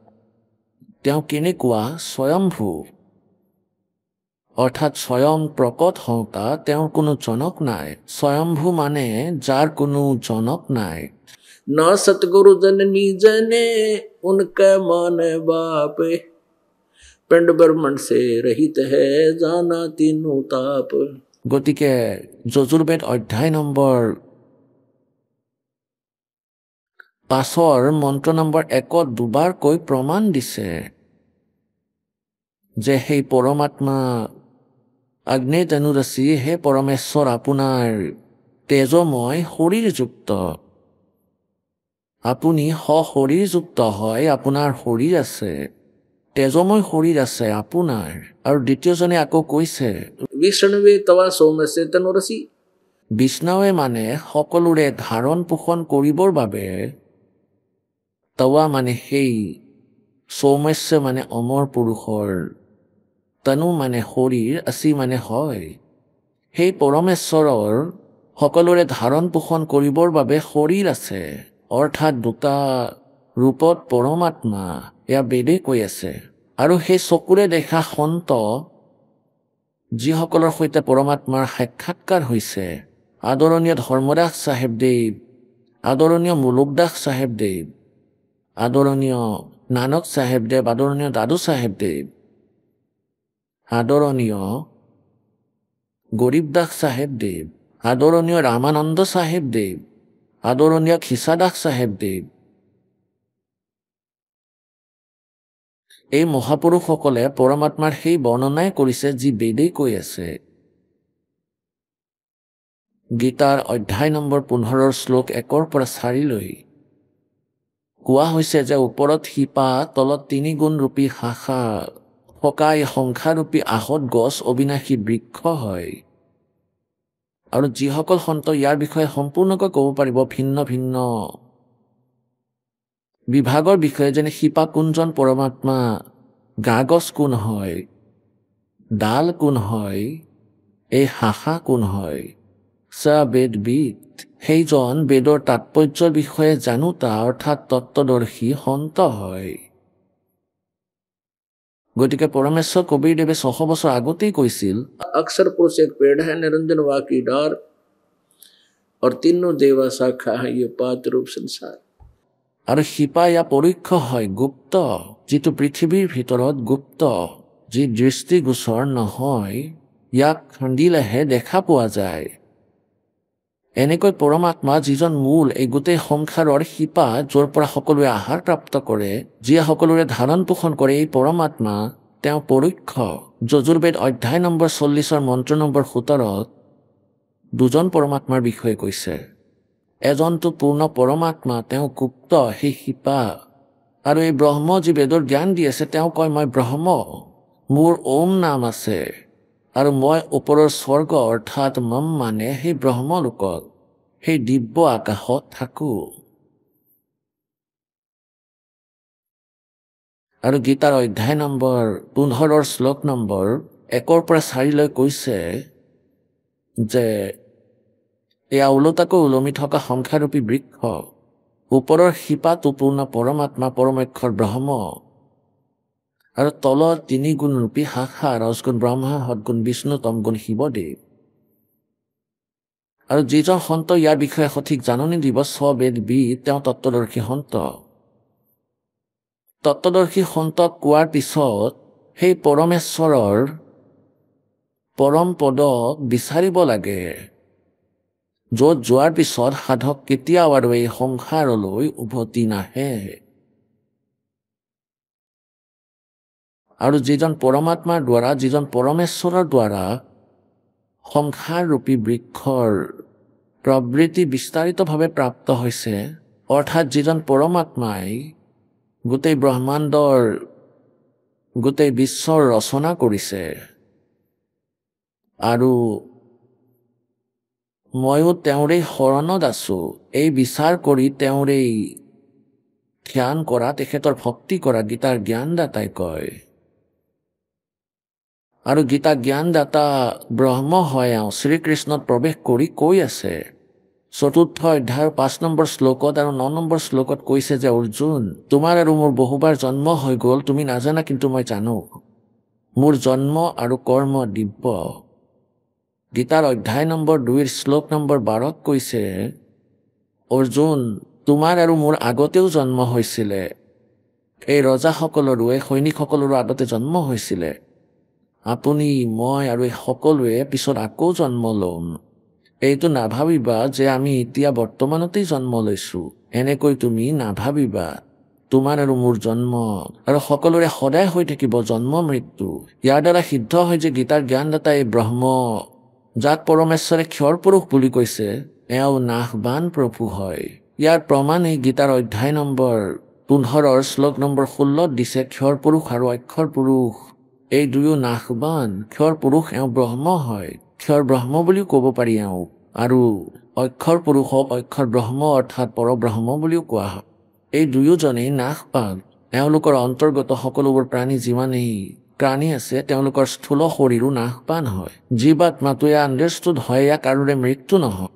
তেওঁ কেনেকুৱা স্বয়ম্ভূ, অৰ্থাৎ স্বয়ং প্ৰকট হওঁতা, তেওঁৰ কোনো জনক নাই। স্বয়ম্ভূ মানে যাৰ কোনো জনক নাই। न सतगुरु जननी जने उनका मान बाप पिंड ब्रह्मण से रहित है जाना तीनों ताप। গতিকে যজুৰ্বেদ অধ্যায় নম্বৰ 5 মন্ত্ৰ নম্বৰ 1 দুবাৰকৈ প্ৰমাণ দিছে যে সেই পৰমাত্মা অগ্নে তনুৰসী, হে পৰমেশ্বৰ আপোনাৰ তেজময় শৰীৰযুক্ত, আপুনি সশৰীৰযুক্ত হয়, আপোনাৰ শৰীৰ আছে, তেজময় শৰীৰ আছে আপোনাৰ। আৰু দ্বিতীয়জনে আকৌ কৈছে विष्णुवे तवा सोम से तनुरसी। বিষ্ণুৱে মানে সকলোৰে ধাৰণ পোষণ কৰিবৰ বাবে, তৱা মানে সেই, সৌমস্য মানে অমৰ পুৰুষৰ, তনু মানে শৰীৰ, আছি মানে হয়। সেই পৰমেশ্বৰৰ সকলোৰে ধাৰণ পোষণ কৰিবৰ বাবে শৰীৰ আছে, অৰ্থাৎ দুটা ৰূপত পৰমাত্মা, এয়া বেদে কৈ আছে। আৰু সেই চকুৰে দেখা সন্ত, যিসকলৰ সৈতে পৰমাত্মাৰ সাক্ষাৎকাৰ হৈছে, আদৰণীয় ধৰ্মদাস চাহেবদেৱ, আদৰণীয় মুলুকদাস চাহেবদেৱ, আদৰণীয় নানক চাহেবদেৱ, আদৰণীয় দাদু চাহেবদেৱ, আদৰণীয় গৰীবদাস চাহেবদেৱ, আদৰণীয় ৰামানন্দ চাহেবদেৱ, আদৰণীয় খিচাদাস চাহেবদেৱ, এই মহাপুৰুষসকলে পৰমাত্মাৰ সেই বৰ্ণনাই কৰিছে যি বেদে কৈ আছে। গীতাৰ অধ্যায় নম্বৰ 15 শ্লোক 1 পৰা 4 কোৱা হৈছে যে ওপৰত শিপা, তলত 3 গুণ ৰূপী শাখা থকা এই সংখ্যাৰূপী আহত গছ অবিনাশী বৃক্ষ হয়। আৰু যিসকল সন্ত ইয়াৰ বিষয়ে সম্পূৰ্ণকৈ ক'ব পাৰিব, ভিন্ন ভিন্ন বিভাগৰ বিষয়ে, যেনে শিপা কোনজন পৰমাত্মা, গাগছ কোন হয়, ডাল কোন হয়, এই শাখা কোন হয়, বেদবিদ, সেইজন বেদৰ তাৎপৰ্যৰ বিষয়ে জানোতা অৰ্থাৎ তত্ত্বদৰ্শী সন্ত হয়। গতিকে পৰমেশ্বৰ কবিৰদেৱে 600 বছৰ আগতেই কৈছিল, अक्षर पुरुष एक पेड़ है, निरंजन वा की डार और तीनों देवा शाखा है ये पात रूप संसार। আৰু শিপা ইয়া পৰোক্ষ হয়, গুপ্ত, যিটো পৃথিৱীৰ ভিতৰত গুপ্ত, যি দৃষ্টিগোচৰ নহয়, ইয়াক খান্দিলেহে দেখা পোৱা যায়। এনেকৈ পৰমাত্মা যিজন মূল, এই গোটেই সংসাৰৰ শিপা, য'ৰ পৰা সকলোৱে আহাৰ প্ৰাপ্ত কৰে, যিয়ে সকলোৰে ধাৰণ পোষণ কৰে, এই পৰমাত্মা তেওঁ পৰোক্ষ যজুৰ্বেদ অধ্যায় নম্বৰ 40 মন্ত্ৰ নম্বৰ 17 দুজন পৰমাত্মাৰ বিষয়ে কৈছে। এজনটো পূৰ্ণ পৰমাত্মা, তেওঁ গুপ্ত সেই শিপা, আৰু এই ব্ৰহ্ম যি বেদৰ জ্ঞান দি আছে তেওঁ কয় মই ব্ৰহ্ম, মোৰ ওম নাম আছে আৰু মই ওপৰৰ স্বৰ্গ অৰ্থাৎ মম মানে সেই ব্ৰহ্মলোকত সেই দিব্য আকাশত থাকো। আৰু গীতাৰ অধ্যায় নম্বৰ 15 শ্লোক নম্বৰ 1 পৰা 4 কৈছে যে এয়া ওলোটাকৈ ওলমি থকা সংখ্যাৰূপী বৃক্ষ, ওপৰৰ শিপাটো পূৰ্ণ পৰমাত্মা পৰমেক্ষৰ ব্ৰহ্ম, আৰু তলত 3 গুণ ৰূপী শাখা, ৰজগুণ ব্ৰহ্মা, সদগুণ বিষ্ণু, তমগুণ শিৱদেৱ। আৰু যিজন সন্ত ইয়াৰ বিষয়ে সঠিক জাননী দিব স্ববেদবিদ, তেওঁ তত্ত্বদৰ্শী সন্ত। তত্ত্বদৰ্শী সন্তক কোৱাৰ পিছত সেই পৰমেশ্বৰৰ পৰম পদক বিচাৰিব লাগে, য'ত যোৱাৰ পিছত সাধক কেতিয়াও আৰু এই সংসাৰলৈ উভতি নাহে। আৰু যিজন পৰমাত্মাৰ দ্বাৰা, যিজন পৰমেশ্বৰৰ দ্বাৰা সংসাৰ ৰূপী বৃক্ষৰ প্ৰবৃত্তি বিস্তাৰিতভাৱে প্ৰাপ্ত হৈছে, অৰ্থাৎ যিজন পৰমাত্মাই গোটেই ব্ৰহ্মাণ্ডৰ গোটেই বিশ্বৰ ৰচনা কৰিছে, আৰু ময়ো তেওঁৰেই শৰণত আছো, এই বিচাৰ কৰি তেওঁৰেই ধ্যান কৰা, তেখেতৰ ভক্তি কৰা গীতাৰ জ্ঞানদাতাই কয়। আৰু গীতা জ্ঞানদাতা ব্ৰহ্ম হয় শ্ৰীকৃষ্ণত প্ৰৱেশ কৰি কৈ আছে 4ৰ্থ অধ্যায়ৰ 5 নম্বৰ শ্লোকত আৰু 9 নম্বৰ শ্লোকত কৈছে যে অৰ্জুন, তোমাৰ আৰু মোৰ বহুবাৰ জন্ম হৈ গ'ল, তুমি নাজানা কিন্তু মই জানো, মোৰ জন্ম আৰু কৰ্ম দিব্য। গীতাৰ অধ্যায় নম্বৰ 2 শ্লোক নম্বৰ 12 কৈছে অৰ্জুন, তোমাৰ আৰু মোৰ আগতেও জন্ম হৈছিলে, এই ৰজাসকলৰো এই সৈনিকসকলৰো আগতে জন্ম হৈছিলে, আপুনি মই আৰু এই সকলোৱে পিছত আকৌ জন্ম ল'ম। এইটো নাভাবিবা যে আমি এতিয়া বৰ্তমানতেই জন্ম লৈছো, এনেকৈ তুমি নাভাবিবা। তোমাৰ আৰু মোৰ জন্ম আৰু সকলোৰে সদায় হৈ থাকিব জন্ম মৃত্যু। ইয়াৰ দ্বাৰা সিদ্ধ হয় যে গীতাৰ জ্ঞানদাতা এই ব্ৰহ্ম, যাক পৰমেশ্বৰে ক্ষৰ পুৰুষ বুলি কৈছে, এওঁ নাশবান প্ৰভু হয়। ইয়াৰ প্ৰমাণ এই গীতাৰ অধ্যায় নম্বৰ 15 শ্লোক নম্বৰ 16 দিছে, ক্ষৰ পুৰুষ আৰু অক্ষৰ পুৰুষ এই দুয়ো নাশবান। ক্ষৰ পুৰুষ এওঁ ব্ৰহ্ম হয়, ক্ষৰ ব্ৰহ্ম বুলিও ক'ব পাৰি এওঁ, আৰু অক্ষৰ পুৰুষক অক্ষৰ ব্ৰহ্ম অৰ্থাৎ পৰব্ৰহ্ম বুলিও কোৱা হয়। এই দুয়োজনেই নাশবান। এওঁলোকৰ অন্তৰ্গত সকলোবোৰ প্ৰাণী যিমানেই প্ৰাণী আছে তেওঁলোকৰ স্থূল শৰীৰো নাশবান হয়। জীৱাত্মাটোৱে আণ্ডাৰষ্টুড হয়, ইয়াক কাৰোৰে মৃত্যু নহয়।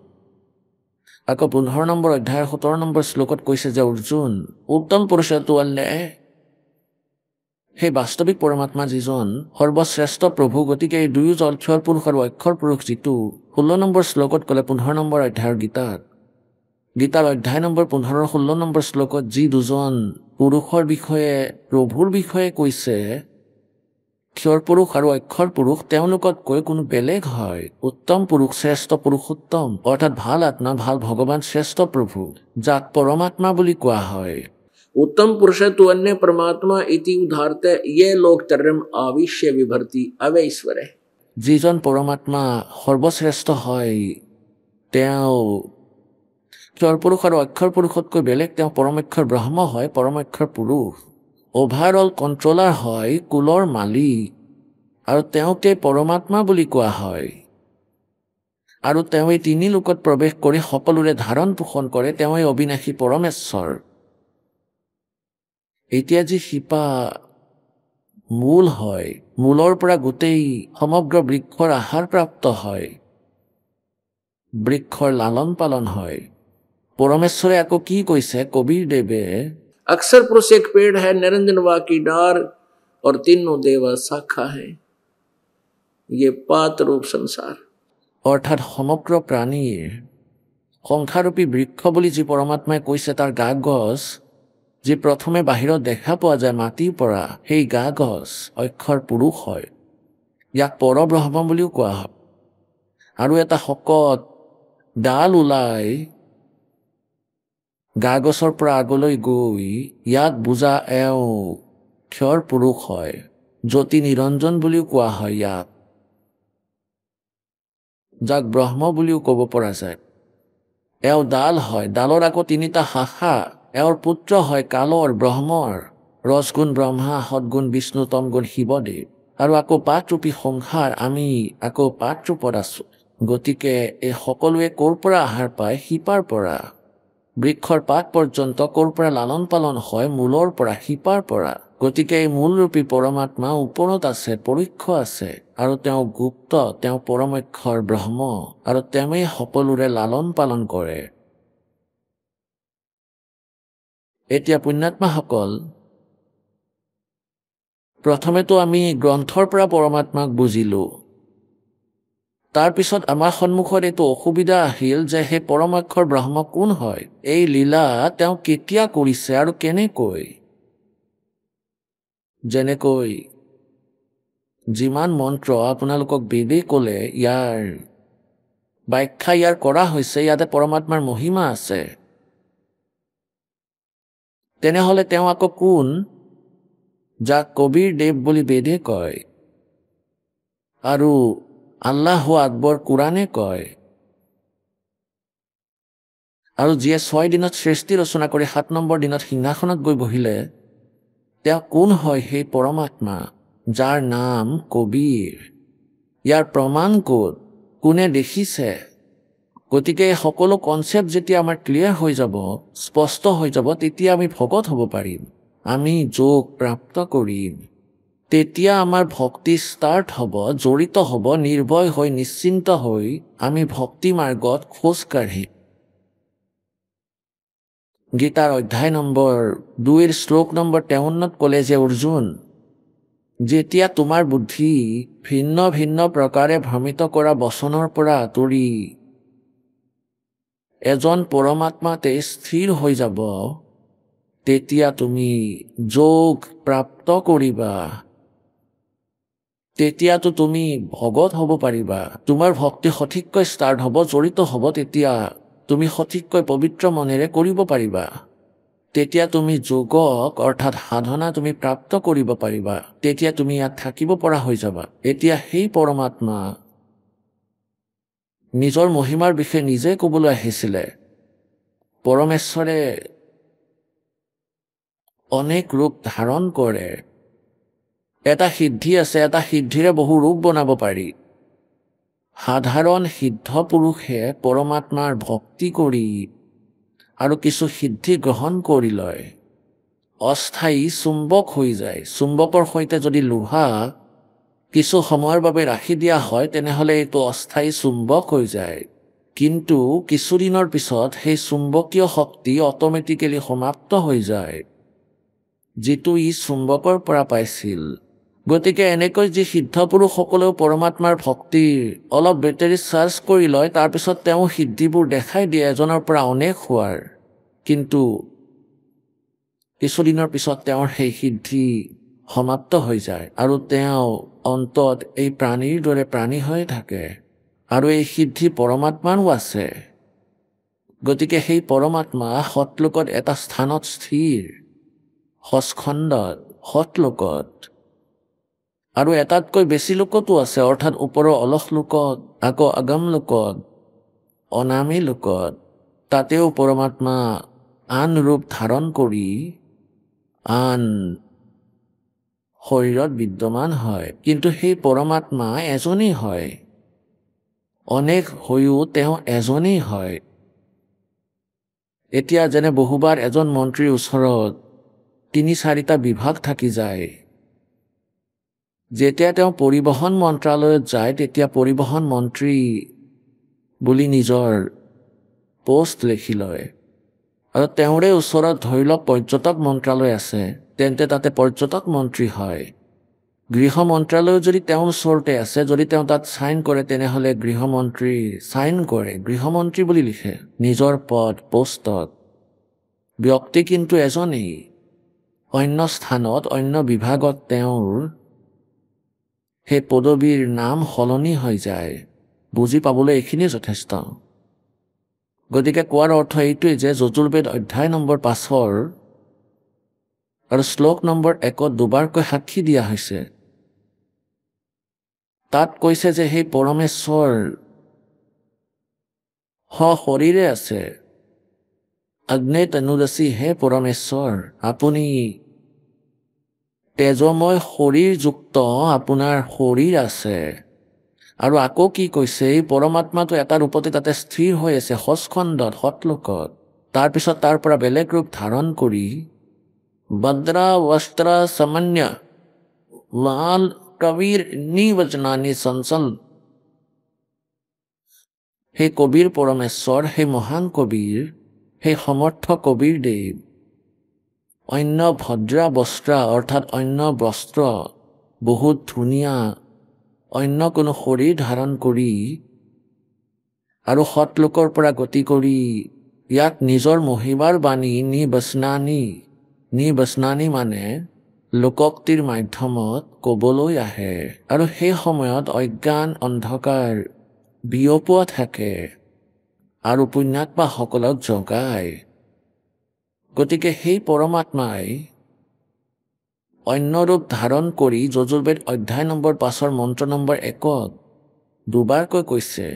আকৌ 15 নম্বৰ অধ্যায়ৰ 17 নম্বৰ শ্লোকত কৈছে যে অৰ্জুন, উত্তম পুৰুষটো সেই বাস্তৱিক পৰমাত্মা যিজন সৰ্বশ্ৰেষ্ঠ প্ৰভু, গতিকে এই দুয়ো ক্ষৰ পুৰুষ আৰু অক্ষৰ পুৰুষ, যিটো 16 নম্বৰ শ্লোকত ক'লে 15 নম্বৰ অধ্যায়ৰ গীতাৰ অধ্যায় নম্বৰ 15-16 নম্বৰ শ্লোকত যি দুজন পুৰুষৰ বিষয়ে প্ৰভুৰ বিষয়ে কৈছে, ক্ষৰ পুৰুষ আৰু অক্ষৰ পুৰুষ, তেওঁলোকতকৈ কোনো বেলেগ হয়। উত্তম পুৰুষ, শ্ৰেষ্ঠ পুৰুষোত্তম, অৰ্থাৎ ভাল আত্মা, ভাল ভগৱান, শ্ৰেষ্ঠ প্ৰভু, যাক পৰমাত্মা বুলি কোৱা হয়। उत्तम पुरुष तु अन्य परमात्मा इति उदाहरते ये लोक तरम आविश्य विभर्ति अवैश्वर। যিজন পৰমাত্মা সৰ্বশ্ৰেষ্ঠ হয়, তেওঁ ক্ষৰ পুৰুষ আৰু অক্ষৰ পুৰুষতকৈ বেলেগ, তেওঁ পৰমেক্ষৰ ব্ৰহ্ম হয়, পৰমেক্ষৰ পুৰুষ, অভাৰঅল কণ্ট্ৰলাৰ হয়, কুলৰ মালিক, আৰু তেওঁকে পৰমাত্মা বুলি কোৱা হয়। আৰু তেওঁ এই 3 লোকত প্ৰৱেশ কৰি সকলোৰে ধাৰণ পোষণ কৰে, তেওঁ অবিনাশী পৰমেশ্বৰ। এতিয়া যি শিপা মূল হয়, মূলৰ পৰা গোটেই সমগ্ৰ বৃক্ষৰ আহাৰ প্ৰাপ্ত হয়, বৃক্ষৰ লালন পালন হয়। পৰমেশ্বৰে আকৌ কি কৈছে কবিৰ দেৱে, अक्षर पुरुष एक पेड़ है, निरंजन वा की डार और तीनों देवा शाखा है, ये पात रूप संसार। অৰ্থাৎ সমগ্ৰ প্ৰাণীৰ সংখ্যাৰূপী বৃক্ষ বুলি যি পৰমাত্মাই কৈছে, তাৰ গা গছ যি প্ৰথমে বাহিৰত দেখা পোৱা যায় মাটিৰ পৰা, সেই গা গছ অক্ষৰ পুৰুষ হয়, ইয়াক পৰব্ৰহ্ম বুলিও কোৱা হয়। আৰু এটা শকত ডাল ওলাই গা গছৰ পৰা আগলৈ গৈ ইয়াক বুজা এওঁ ক্ষৰ পুৰুষ হয়। জ্যোতি নিৰঞ্জন বুলিও কোৱা হয় ইয়াক, যাক ব্ৰহ্ম বুলিও ক'ব পৰা যায়। এওঁ ডাল হয়, ডালৰ আকৌ 3টা শাখা। এওঁৰ পুত্ৰ হয় কালৰ, ব্ৰহ্মৰ, ৰজগুণ ব্ৰহ্মা, সদগুণ বিষ্ণু, তমগুণ শিৱদেৱ। আৰু আকৌ পাতৰূপী সংসাৰ, আমি আকৌ পাতৰূপত আছো। গতিকে এই সকলোৱে ক'ৰ পৰা আহাৰ পায়? শিপাৰ পৰা। বৃক্ষৰ পাত পৰ্যন্ত ক'ৰ পৰা লালন পালন হয়? মূলৰ পৰা, শিপাৰ পৰা। গতিকে এই মূলৰূপী পৰমাত্মা ওপৰত আছে, পৰোক্ষ আছে, আৰু তেওঁ গুপ্ত, তেওঁ পৰমক্ষৰ ব্ৰহ্ম, আৰু তেওঁৱেই সকলোৰে লালন পালন কৰে। এতিয়া পুণ্যাত্মাসকল, প্ৰথমেতো আমি গ্ৰন্থৰ পৰা পৰমাত্মাক বুজিলো। তাৰপিছত আমাৰ সন্মুখত এইটো অসুবিধা আহিল যে সেই পৰমাক্ষৰ ব্ৰহ্ম কোন হয়? এই লীলা তেওঁ কেতিয়া কৰিছে আৰু কেনেকৈ? যেনেকৈ যিমান মন্ত্ৰ আপোনালোকক বেদে ক'লে, ইয়াৰ ব্যাখ্যা ইয়াৰ কৰা হৈছে, ইয়াতে পৰমাত্মাৰ মহিমা আছে। তেনেহলে তেওঁ আকৌ কোন? যাক কবিৰ দেৱ বুলি বেদে কয়, আৰু আল্লাহ আকবৰ কোৰাণে কয়, আৰু যিয়ে 6 দিনত সৃষ্টি ৰচনা কৰি 7 নম্বৰ দিনত সিংহাসনত গৈ বহিলে, তেওঁ কোন হয়? সেই পৰমাত্মা, যাৰ নাম কবিৰ। ইয়াৰ প্ৰমাণ ক'ত? কোনে দেখিছে? গতিকে এই সকলো কনচেপ্ট যেতিয়া আমাৰ ক্লিয়াৰ হৈ যাব, স্পষ্ট হৈ যাব, তেতিয়া আমি ভকত হ'ব পাৰিম, আমি যোগ প্ৰাপ্ত কৰিম। তেতিয়া আমাৰ ভক্তি ষ্টাৰ্ট হ'ব, জড়িত হ'ব, নিৰ্ভয় হৈ, নিশ্চিন্ত হৈ আমি ভক্তি মাৰ্গত খোজ কাঢ়িম। গীতাৰ অধ্যায় নম্বৰ 2 শ্লোক নম্বৰ 53 ক'লে যে, অৰ্জুন, যেতিয়া তোমাৰ বুদ্ধি ভিন্ন ভিন্ন প্ৰকাৰে ভ্ৰমিত কৰা বচনৰ পৰা আঁতৰি এজন পৰমাত্মাতে স্থিৰ হৈ যাব, তেতিয়া তুমি যোগ প্ৰাপ্ত কৰিবা। তেতিয়াতো তুমি ভগত হ'ব পাৰিবা। তোমাৰ ভক্তি সঠিককৈ ষ্টাৰ্ট হ'ব, জড়িত হ'ব। তেতিয়া তুমি সঠিককৈ পবিত্ৰ মনেৰে কৰিব পাৰিবা। তেতিয়া তুমি যোগক অৰ্থাৎ সাধনা তুমি প্ৰাপ্ত কৰিব পাৰিবা। তেতিয়া তুমি ইয়াত থাকিব পৰা হৈ যাবা। এতিয়া সেই পৰমাত্মা নিজৰ মহিমাৰ বিষয়ে নিজে ক'বলৈ আহিছিলে। পৰমেশ্বৰে অনেক ৰূপ ধাৰণ কৰে। এটা সিদ্ধি আছে, এটা সিদ্ধিৰে বহু ৰূপ বনাব পাৰি। সাধাৰণ সিদ্ধ পুৰুষে পৰমাত্মাৰ ভক্তি কৰি আৰু কিছু সিদ্ধি গ্ৰহণ কৰি লয়, অস্থায়ী চুম্বক হৈ যায়। চুম্বকৰ সৈতে যদি লোহা কিছু সময়ৰ বাবে ৰাখি দিয়া হয়, তেনেহলে এইটো অস্থায়ী চুম্বক হৈ যায়। কিন্তু কিছুদিনৰ পিছত সেই চুম্বকীয় শক্তি অট'মেটিকেলি সমাপ্ত হৈ যায়, যিটো ই চুম্বকৰ পৰা পাইছিল। গতিকে এনেকৈ যি সিদ্ধ পুৰুষসকলেও পৰমাত্মাৰ ভক্তিৰ অলপ বেটাৰী চাৰ্জ কৰি লয়, তাৰপিছত তেওঁ সিদ্ধিবোৰ দেখাই দিয়ে এজনৰ পৰা অনেক হোৱাৰ। কিন্তু কিছুদিনৰ পিছত তেওঁৰ সেই সিদ্ধি সমাপ্ত হৈ যায়, আৰু তেওঁ অন্তত এই প্ৰাণীৰ দৰে প্ৰাণী হৈ থাকে। আৰু এই সিদ্ধি পৰমাত্মাৰো আছে। গতিকে সেই পৰমাত্মা সতলোকত এটা স্থানত স্থিৰ, সস্খণ্ডত, সতলোকত, আৰু এটাতকৈ বেছি লোকতো আছে, অৰ্থাৎ ওপৰৰ অলস লোকত, আকৌ আগম লোকত, অনামী লোকত। তাতেও পৰমাত্মা আন ৰূপ ধাৰণ কৰি আন শৰীৰত বিদ্যমান হয়। কিন্তু সেই পৰমাত্মা এজনেই হয়, অনেক হৈও তেওঁ এজনেই হয়। এতিয়া যেনে বহুবাৰ এজন মন্ত্ৰীৰ ওচৰত 3-4টা বিভাগ থাকি যায়। যেতিয়া তেওঁ পৰিবহণ মন্ত্ৰালয়ত যায়, তেতিয়া পৰিবহণ মন্ত্ৰী বুলি নিজৰ পোষ্ট লিখি লয়। আৰু তেওঁৰে ওচৰত ধৰি লওক পৰ্যটক মন্ত্ৰালয় আছে, তেন্তে তাতে পৰ্যটক মন্ত্ৰী হয়। গৃহ মন্ত্ৰালয় যদি তেওঁৰ ওচৰতে আছে, যদি তেওঁ তাত চাইন কৰে, তেনেহলে গৃহমন্ত্ৰী চাইন কৰে, গৃহমন্ত্ৰী বুলি লিখে নিজৰ পদ পোষ্টত। ব্যক্তি কিন্তু এজনেই, অন্য স্থানত অন্য বিভাগত তেওঁৰ সেই পদবীৰ নাম সলনি হৈ যায়। বুজি পাবলৈ এইখিনি যথেষ্ট। গতিকে কোৱাৰ অৰ্থ এইটোৱে যে যজুৰ্বেদ অধ্যায় নম্বৰ 5 আৰু শ্লোক নম্বৰ 1 দুবাৰকৈ সাক্ষী দিয়া হৈছে তাত কৈছে যে সেই পৰমেশ্বৰ শৰীৰে আছে। অগ্নি তনুৰসী হে পৰমেশ্বৰ, আপুনি তেজময় শৰীৰযুক্ত আপোনাৰ শৰীৰ আছে। আৰু আকৌ কি কৈছে, এই পৰমাত্মাটো এটা ৰূপতে তাতে স্থিৰ হৈ আছে সচখণ্ডত, সতলোকত। তাৰপিছত তাৰ পৰা বেলেগ ৰূপ ধাৰণ কৰি বদ্ৰা বস্ত্ৰ সামান্য লাল কবিৰ নিবচনানি চঞ্চল, সেই কবিৰ পৰমেশ্বৰ, সেই মহান কবিৰ, সেই সমৰ্থ কবিৰ দেৱ অন্য ভদ্ৰা বস্ত্ৰ অৰ্থাৎ অন্য বস্ত্ৰ বহুত ধুনীয়া অন্য কোনো শৰীৰ ধাৰণ কৰি আৰু সতলোকৰ পৰা গতি কৰি ইয়াক নিজৰ মহিমাৰ বাণী নিবচনানি মানে লোকোক্তিৰ মাধ্যমত ক'বলৈ আহে। আৰু সেই সময়ত অজ্ঞান অন্ধকাৰ বিয়পোৱা থাকে আৰু পুণ্যাত্মাসকলক জগায়। গতিকে সেই পৰমাত্মাই অন্য ৰূপ ধাৰণ কৰি যজুৰ্বেদ অধ্যায় নম্বৰ 5 মন্ত্ৰ নম্বৰ 1 দুবাৰকৈ কৈছে,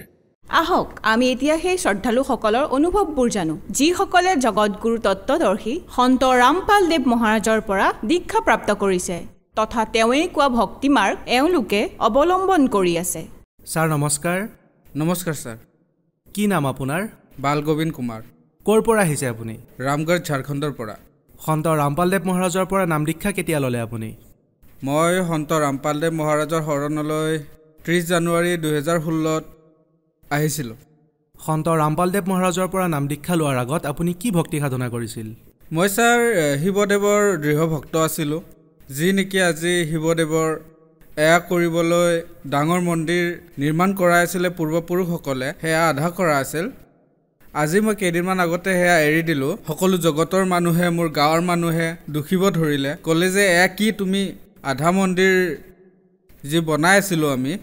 আহক আমি এতিয়া সেই শ্ৰদ্ধালুসকলৰ অনুভৱবোৰ জানো, যিসকলে জগতগুৰু তত্ত্বদৰ্শী সন্ত ৰামপাল দেৱ মহাৰাজৰ পৰা দীক্ষা প্ৰাপ্ত কৰিছে তথা তেওঁৱে কোৱা ভক্তি মাৰ্গ এওঁলোকে অৱলম্বন কৰি আছে। ছাৰ নমস্কাৰ। নমস্কাৰ ছাৰ। কি নাম আপোনাৰ? বালগোবিন্দ কুমাৰ। ক'ৰ পৰা আহিছে আপুনি? ৰামগড় ঝাৰখণ্ডৰ পৰা। সন্ত ৰামপালদেৱ মহাৰাজৰ পৰা নাম দীক্ষা কেতিয়া ল'লে আপুনি? মই সন্ত ৰামপালদেৱ মহাৰাজৰ শৰণলৈ 30 জানুৱাৰী 2016 আহিছিলোঁ। সন্ত ৰামপালদেৱ মহাৰাজৰ পৰা নাম দীক্ষা লোৱাৰ আগত আপুনি কি ভক্তি সাধনা কৰিছিল? মই ছাৰ শিৱদেৱৰ দৃঢ় ভক্ত আছিলোঁ, যি নেকি আজি শিৱদেৱৰ এয়া কৰিবলৈ ডাঙৰ মন্দিৰ নিৰ্মাণ কৰাই আছিলে পূৰ্বপুৰুষসকলে, সেয়া আধা কৰা আছিল। আজি মই কেইদিনমান আগতে সেয়া এৰি দিলোঁ। সকলো জগতৰ মানুহে, মোৰ গাঁৱৰ মানুহে দুখিব ধৰিলে, ক'লে যে এয়া কি তুমি আধা মন্দিৰ যি বনাই আছিলোঁ আমি,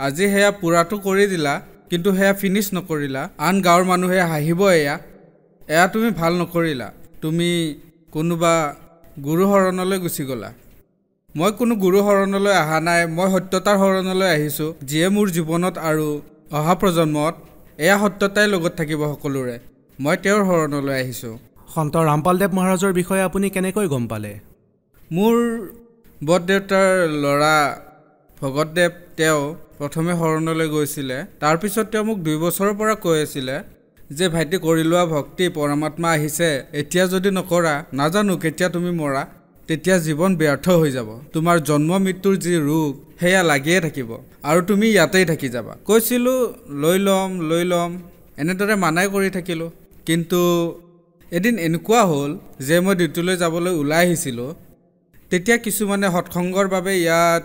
আজি সেয়া পূৰাটো কৰি দিলা কিন্তু সেয়া ফিনিছ নকৰিলা। আন গাঁৱৰ মানুহে হাঁহিব, এয়া তুমি ভাল নকৰিলা, তুমি কোনোবা গুৰু শৰণলৈ গুচি গ'লা। মই কোনো গুৰু শৰণলৈ অহা নাই, মই সত্যতাৰ শৰণলৈ আহিছোঁ, যিয়ে মোৰ জীৱনত আৰু অহা প্ৰজন্মত এয়া সত্যতাই লগত থাকিব সকলোৰে। মই তেওঁৰ শৰণলৈ আহিছোঁ। সন্ত ৰামপালদেৱ মহাৰাজৰ বিষয়ে আপুনি কেনেকৈ গম পালে? মোৰ বৰদেউতাৰ ল'ৰা ভগতদেৱ, তেওঁ প্ৰথমে শৰণলৈ গৈছিলে। তাৰপিছত তেওঁ মোক 2 বছৰৰ পৰা কৈ আছিলে যে ভাইটি কৰি লোৱা ভক্তি, পৰমাত্মা আহিছে, এতিয়া যদি নকৰা নাজানো কেতিয়া তুমি মৰা, তেতিয়া জীৱন ব্যৰ্থ হৈ যাব, তোমাৰ জন্ম মৃত্যুৰ যি ৰোগ সেয়া লাগিয়ে থাকিব আৰু তুমি ইয়াতেই থাকি যাবা। কৈছিলোঁ লৈ ল'ম এনেদৰে মানাই কৰি থাকিলোঁ। কিন্তু এদিন এনেকুৱা হ'ল যে মই ডিউটিলৈ যাবলৈ ওলাই আহিছিলোঁ, তেতিয়া কিছুমানে সৎসংগৰ বাবে ইয়াত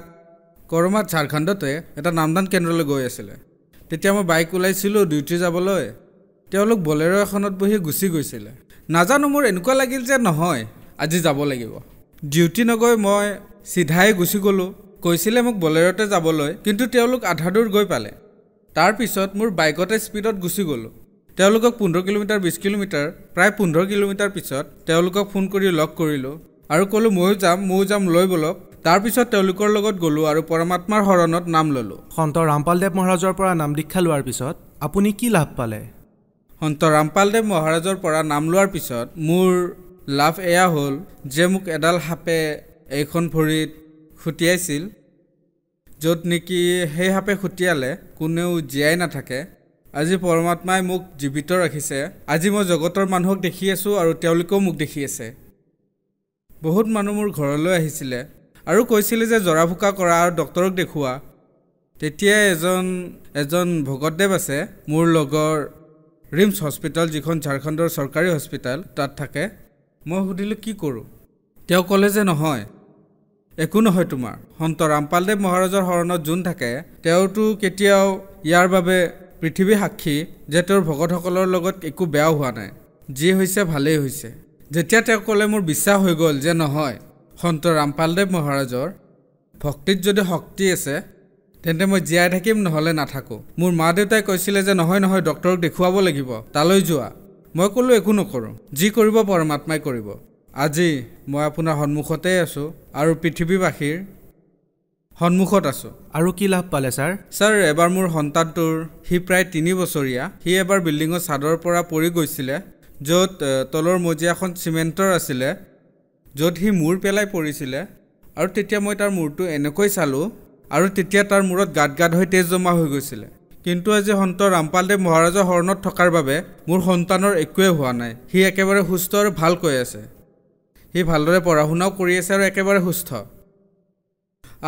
কৰমাত ঝাৰখণ্ডতে এটা নামদান কেন্দ্ৰলৈ গৈ আছিলে। তেতিয়া মই বাইক ওলাইছিলোঁ ডিউটি যাবলৈ, তেওঁলোক বলেৰ' এখনত বহি গুচি গৈছিলে। নাজানো মোৰ এনেকুৱা লাগিল যে নহয় আজি যাব লাগিব। ডিউটি নগৈ মই চিধাই গুচি গ'লোঁ। কৈছিলে মোক বলেৰ'তে যাবলৈ, কিন্তু তেওঁলোক আধা দূৰ গৈ পালে। তাৰপিছত মোৰ বাইকতে স্পীডত গুচি গ'লোঁ। তেওঁলোকক 15 কিলোমিটাৰ 20 কিলোমিটাৰ প্ৰায় 15 কিলোমিটাৰ পিছত তেওঁলোকক ফোন কৰি লগ কৰিলোঁ আৰু ক'লোঁ ময়ো যাম লৈ ব'লক। তাৰপিছত তেওঁলোকৰ লগত গ'লোঁ আৰু পৰমাত্মাৰ শৰণত নাম ল'লোঁ। সন্ত ৰামপালদেৱ মহাৰাজৰ পৰা নাম দীক্ষা লোৱাৰ পিছত আপুনি কি লাভ পালে? সন্ত ৰামপালদেৱ মহাৰাজৰ পৰা নাম লোৱাৰ পিছত মোৰ লাভ এয়া হ'ল যে মোক এডাল সাপে এইখন ভৰিত খুটিয়াইছিল, য'ত নেকি সেই সাপে খুটিয়ালে কোনেও জীয়াই নাথাকে। আজি পৰমাত্মাই মোক জীৱিত ৰাখিছে। আজি মই জগতৰ মানুহক দেখি আছোঁ আৰু তেওঁলোকেও মোক দেখি আছে। বহুত মানুহ মোৰ ঘৰলৈ আহিছিলে আৰু কৈছিলে যে জৰা ফুকা কৰা আৰু ডক্তৰক দেখুওৱা। তেতিয়াই এজন ভগতদেৱ আছে মোৰ লগৰ, ৰিমছ হস্পিটেল, যিখন ঝাৰখণ্ডৰ চৰকাৰী হস্পিটেল, তাত থাকে। মই সুধিলোঁ কি কৰোঁ? তেওঁ ক'লে যে নহয়, একো নহয় তোমাৰ। সন্ত ৰামপালদেৱ মহাৰাজৰ শৰণত যোন থাকে তেওঁতো কেতিয়াও ইয়াৰ বাবে পৃথিৱী সাক্ষী যে তেওঁৰ ভকতসকলৰ লগত একো বেয়া হোৱা নাই, যি হৈছে ভালেই হৈছে। যেতিয়া তেওঁ ক'লে মোৰ বিশ্বাস হৈ গ'ল যে নহয়, সন্ত ৰামপালদেৱ মহাৰাজৰ ভক্তিত যদি শক্তি আছে তেন্তে মই জীয়াই থাকিম, নহ'লে নাথাকোঁ। মোৰ মা দেউতাই কৈছিলে যে নহয় ডক্তৰক দেখুৱাব লাগিব, তালৈ যোৱা। মই ক'লোঁ একো নকৰোঁ, যি কৰিব পৰমাত্মাই কৰিব। আজি মই আপোনাৰ সন্মুখতেই আছোঁ আৰু পৃথিৱীবাসীৰ সন্মুখত আছোঁ। আৰু কি লাভ পালে ছাৰ? ছাৰ, এবাৰ মোৰ সন্তানটোৰ সি প্ৰায় 3 বছৰীয়া, সি এবাৰ বিল্ডিঙৰ ছাদৰ পৰা পৰি গৈছিলে, য'ত তলৰ মজিয়াখন চিমেণ্টৰ আছিলে, য'ত সি মূৰ পেলাই পৰিছিলে। আৰু তেতিয়া মই তাৰ মূৰটো এনেকৈ চালোঁ, আৰু তেতিয়া তাৰ মূৰত গাঁত হৈ তেজ জমা হৈ গৈছিলে। কিন্তু আজি সন্ত ৰামপালদেৱ মহাৰাজৰ শৰণত থকাৰ বাবে মোৰ সন্তানৰ একোৱে হোৱা নাই। সি একেবাৰে সুস্থ আৰু ভালকৈ আছে। সি ভালদৰে পঢ়া শুনাও কৰি আছে আৰু একেবাৰে সুস্থ।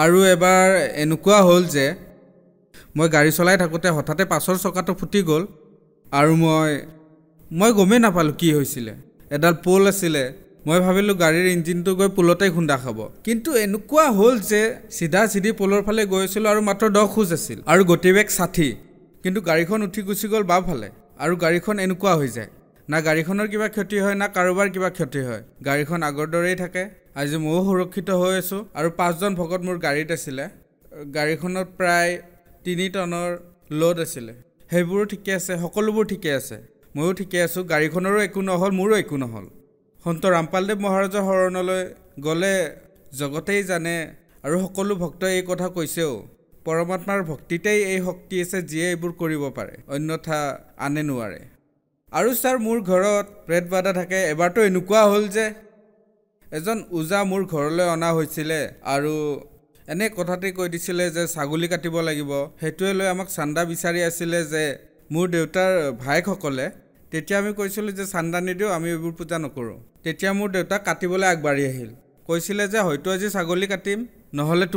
আৰু এবাৰ এনেকুৱা হ'ল যে মই গাড়ী চলাই থাকোঁতে হঠাতে পাছৰ চকাটো ফুটি গ'ল, আৰু মই গমেই নাপালোঁ কি হৈছিলে। এডাল পোল আছিলে, মই ভাবিলোঁ গাড়ীৰ ইঞ্জিনটো গৈ পোলতে খুন্দা খাব। কিন্তু এনেকুৱা হ'ল যে চিধি পোলৰ ফালে গৈ আছিলোঁ আৰু মাত্ৰ 10 খোজ আছিল, আৰু গতিবেগ 60। কিন্তু গাড়ীখন উঠি গুচি গ'ল বাওঁফালে, আৰু গাড়ীখন এনেকুৱা হৈ যায়, না গাড়ীখনৰ কিবা ক্ষতি হয় না কাৰোবাৰ কিবা ক্ষতি হয়। গাড়ীখন আগৰ দৰেই থাকে। আজি ময়ো সুৰক্ষিত হৈ আছোঁ। আৰু 5জন ভকত মোৰ গাড়ীত আছিলে। গাড়ীখনত প্ৰায় 3 টনৰ লোড আছিলে। সেইবোৰো ঠিকে আছে, সকলোবোৰ ঠিকে আছে। ময়ো ঠিকে আছোঁ। গাড়ীখনৰো একো নহ'ল, মোৰো একো নহ'ল। সন্ত ৰামপালদেৱ মহাৰাজৰ শৰণলৈ গ'লে জগতেই জানে, আৰু সকলো ভক্তই এই কথা কৈছেও, পৰমাত্মাৰ ভক্তিতেই এই শক্তি আছে যিয়ে এইবোৰ কৰিব পাৰে, অন্যথা আনে নোৱাৰে। আৰু ছাৰ, মোৰ ঘৰত প্ৰেত বাধা থাকে। এবাৰতো এনেকুৱা হ'ল যে এজন ওজা মোৰ ঘৰলৈ অনা হৈছিলে, আৰু এনে কথাতেই কৈ দিছিলে যে ছাগলী কাটিব লাগিব। সেইটোৱে লৈ আমাক চান্দা বিচাৰি আছিলে যে মোৰ দেউতাৰ ভায়েকসকলে। তেতিয়া আমি কৈছিলোঁ যে চান্দা নিদিওঁ, আমি এইবোৰ পূজা নকৰোঁ। তেতিয়া মোৰ দেউতাক কাটিবলৈ আগবাঢ়ি আহিল, কৈছিলে যে হয়তো আজি ছাগলী কাটিম, নহ'লে